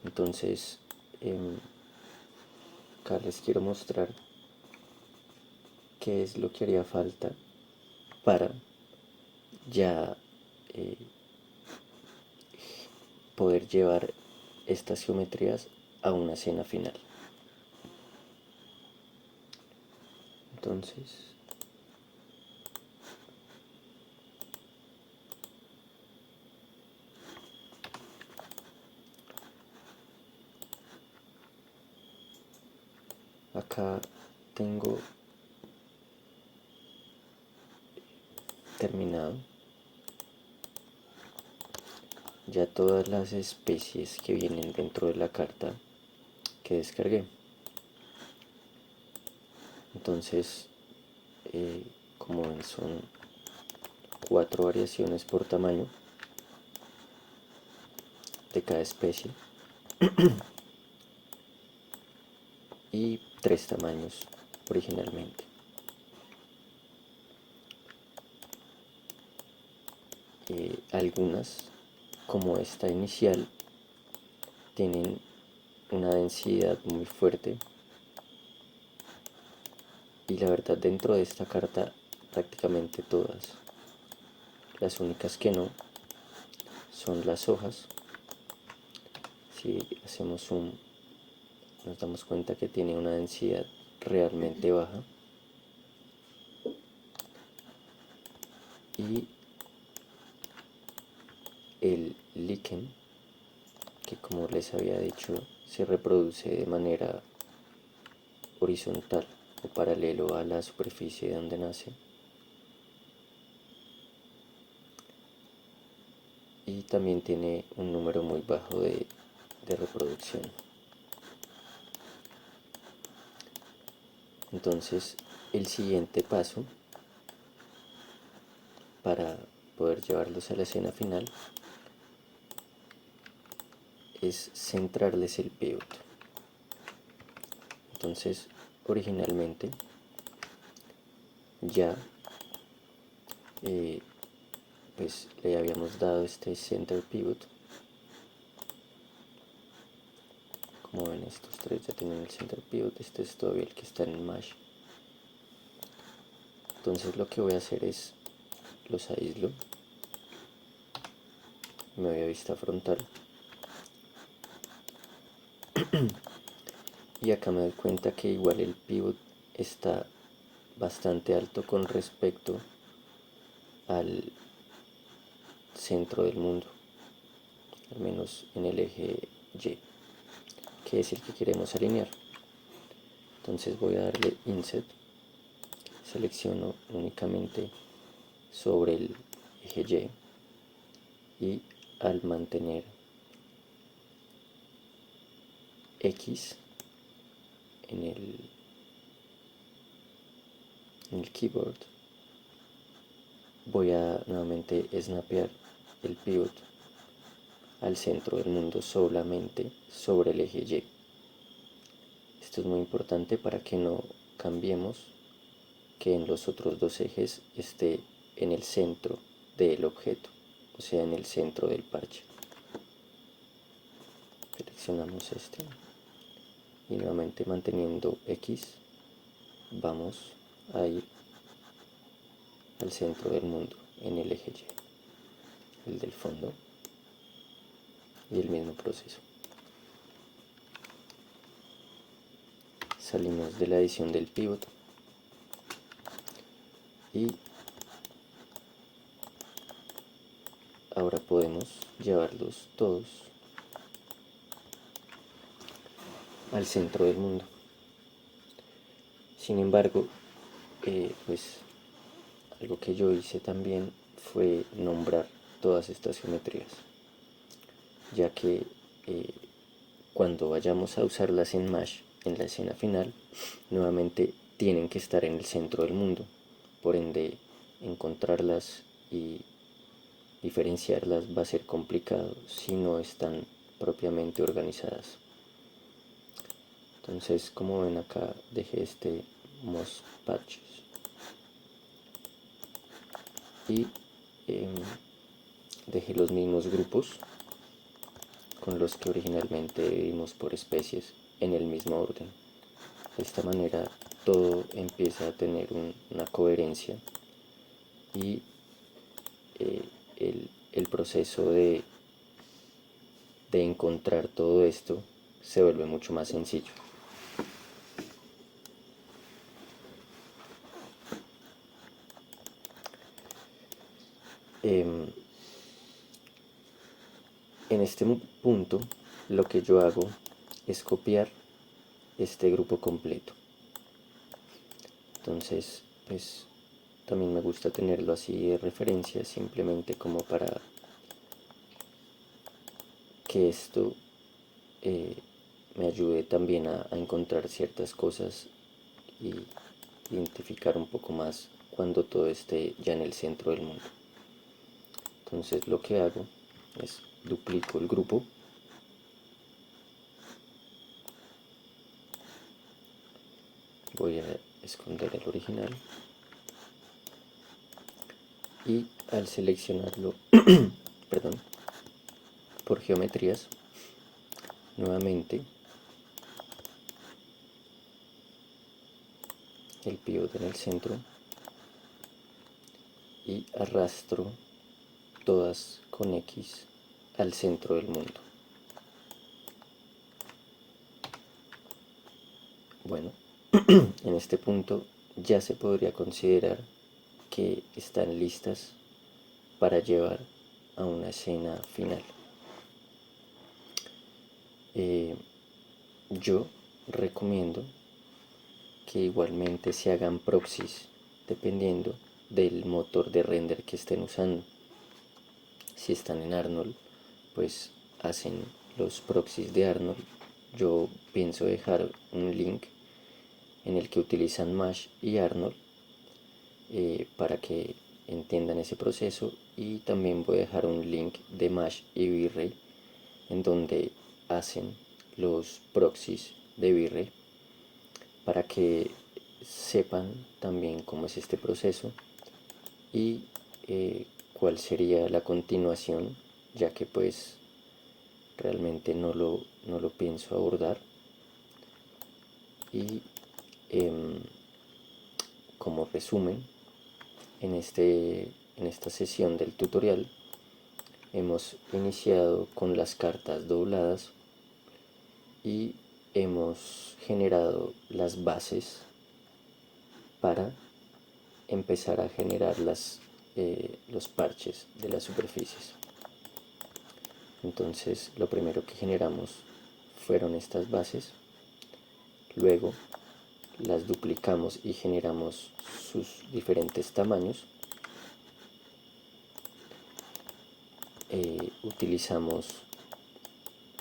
Entonces acá les quiero mostrar qué es lo que haría falta para ya poder llevar estas geometrías a una escena final. Entonces, acá tengo terminado ya todas las especies que vienen dentro de la carta que descargué. Entonces, como ven, son 4 variaciones por tamaño de cada especie y 3 tamaños originalmente. Algunas, como esta inicial, tienen una densidad muy fuerte, y la verdad dentro de esta carta prácticamente todas. Las únicas que no son las hojas. Si hacemos zoom nos damos cuenta que tiene una densidad realmente baja, y el líquen, que como les había dicho se reproduce de manera horizontal o paralelo a la superficie de donde nace, y también tiene un número muy bajo de reproducción. Entonces, el siguiente paso para poder llevarlos a la escena final es centrarles el pivot. Entonces, originalmente ya pues le habíamos dado este center pivot. Como ven, estos tres ya tienen el center pivot. Este es todavía el que está en el mesh. Entonces lo que voy a hacer es los aíslo, me voy a vista frontal y acá me doy cuenta que igual el pivot está bastante alto con respecto al centro del mundo, al menos en el eje Y, que es el que queremos alinear. Entonces voy a darle Inset, selecciono únicamente sobre el eje Y, y al mantener X en el keyboard, voy a nuevamente snapear el pivot al centro del mundo solamente sobre el eje Y. Esto es muy importante para que no cambiemos, que en los otros dos ejes esté en el centro del objeto, o sea, en el centro del parche. Seleccionamos este y nuevamente manteniendo X vamos a ir al centro del mundo en el eje Y, el del fondo, y el mismo proceso. Salimos de la edición del pivot y ahora podemos llevarlos todos al centro del mundo. Sin embargo, pues algo que yo hice también fue nombrar todas estas geometrías, ya que cuando vayamos a usarlas en Mesh en la escena final, nuevamente tienen que estar en el centro del mundo. Por ende, encontrarlas y diferenciarlas va a ser complicado si no están propiamente organizadas. Entonces, como ven acá, dejé este Moss Patches y dejé los mismos grupos con los que originalmente vimos por especies en el mismo orden. De esta manera todo empieza a tener una coherencia, y el proceso de de encontrar todo esto se vuelve mucho más sencillo. En este punto lo que yo hago es copiar este grupo completo. Entonces, pues también me gusta tenerlo así de referencia, simplemente como para que esto me ayude también a encontrar ciertas cosas y identificar un poco más cuando todo esté ya en el centro del mundo. Entonces lo que hago es duplico el grupo, voy a esconder el original y al seleccionarlo perdón, por geometrías, nuevamente el pivot en el centro y arrastro todas con X al centro del mundo. Bueno, en este punto ya se podría considerar que están listas para llevar a una escena final. Yo recomiendo que igualmente se hagan proxies dependiendo del motor de render que estén usando. Si están en Arnold, pues hacen los proxies de Arnold. Yo pienso dejar un link en el que utilizan Mesh y Arnold para que entiendan ese proceso, y también voy a dejar un link de Mesh y V-Ray en donde hacen los proxies de V-Ray para que sepan también cómo es este proceso y cuál sería la continuación, ya que pues realmente no lo pienso abordar. Y como resumen, en esta sesión del tutorial hemos iniciado con las cartas dobladas y hemos generado las bases para empezar a generar los parches de las superficies. Entonces lo primero que generamos fueron estas bases, luego las duplicamos y generamos sus diferentes tamaños. Utilizamos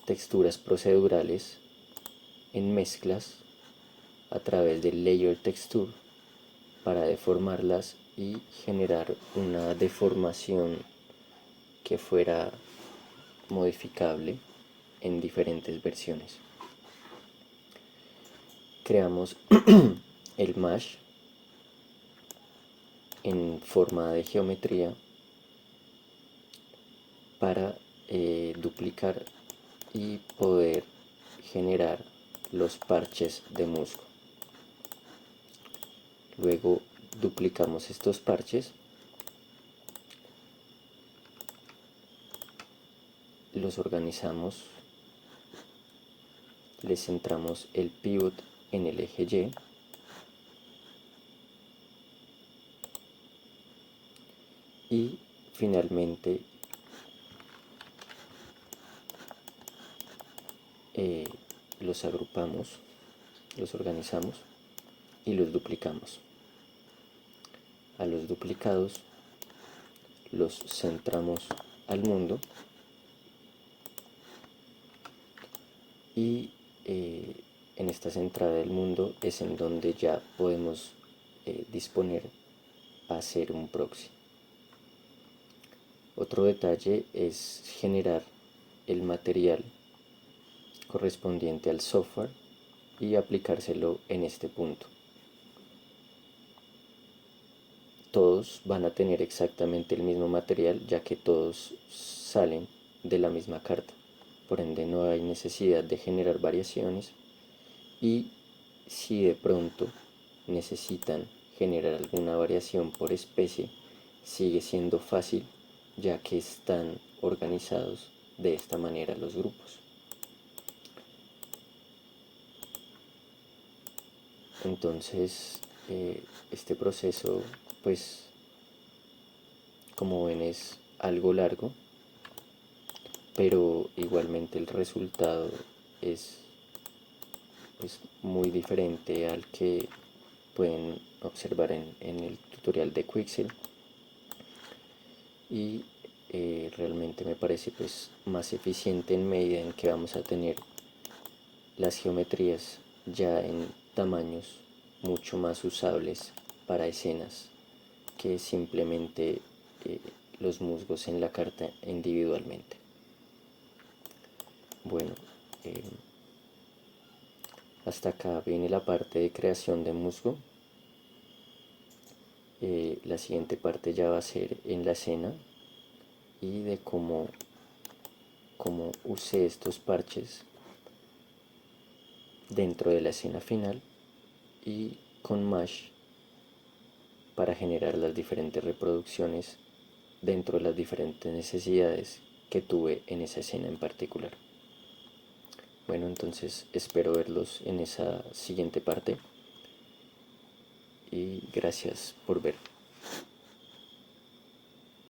texturas procedurales en mezclas a través del Layer Texture para deformarlas y generar una deformación que fuera modificable en diferentes versiones. Creamos el mesh en forma de geometría para duplicar y poder generar los parches de musgo. Luego duplicamos estos parches, los organizamos, les centramos el pivot en el eje y finalmente los agrupamos, los organizamos y los duplicamos. A los duplicados los centramos al mundo y en esta centrada del mundo es en donde ya podemos disponer a hacer un proxy. Otro detalle es generar el material correspondiente al software y aplicárselo en este punto. Todos van a tener exactamente el mismo material, ya que todos salen de la misma carta, por ende no hay necesidad de generar variaciones. Y si de pronto necesitan generar alguna variación por especie, sigue siendo fácil, ya que están organizados de esta manera los grupos. Entonces, este proceso, pues, como ven, es algo largo, pero igualmente el resultado es pues, muy diferente al que pueden observar en el tutorial de Quixel, y realmente me parece pues más eficiente en medida en que vamos a tener las geometrías ya en tamaños mucho más usables para escenas que simplemente eh, los musgos en la carta individualmente. Bueno, eh, hasta acá viene la parte de creación de musgo. La siguiente parte ya va a ser en la escena y de cómo usé estos parches dentro de la escena final y con Mesh para generar las diferentes reproducciones dentro de las diferentes necesidades que tuve en esa escena en particular. Bueno, entonces espero verlos en esa siguiente parte y gracias por ver.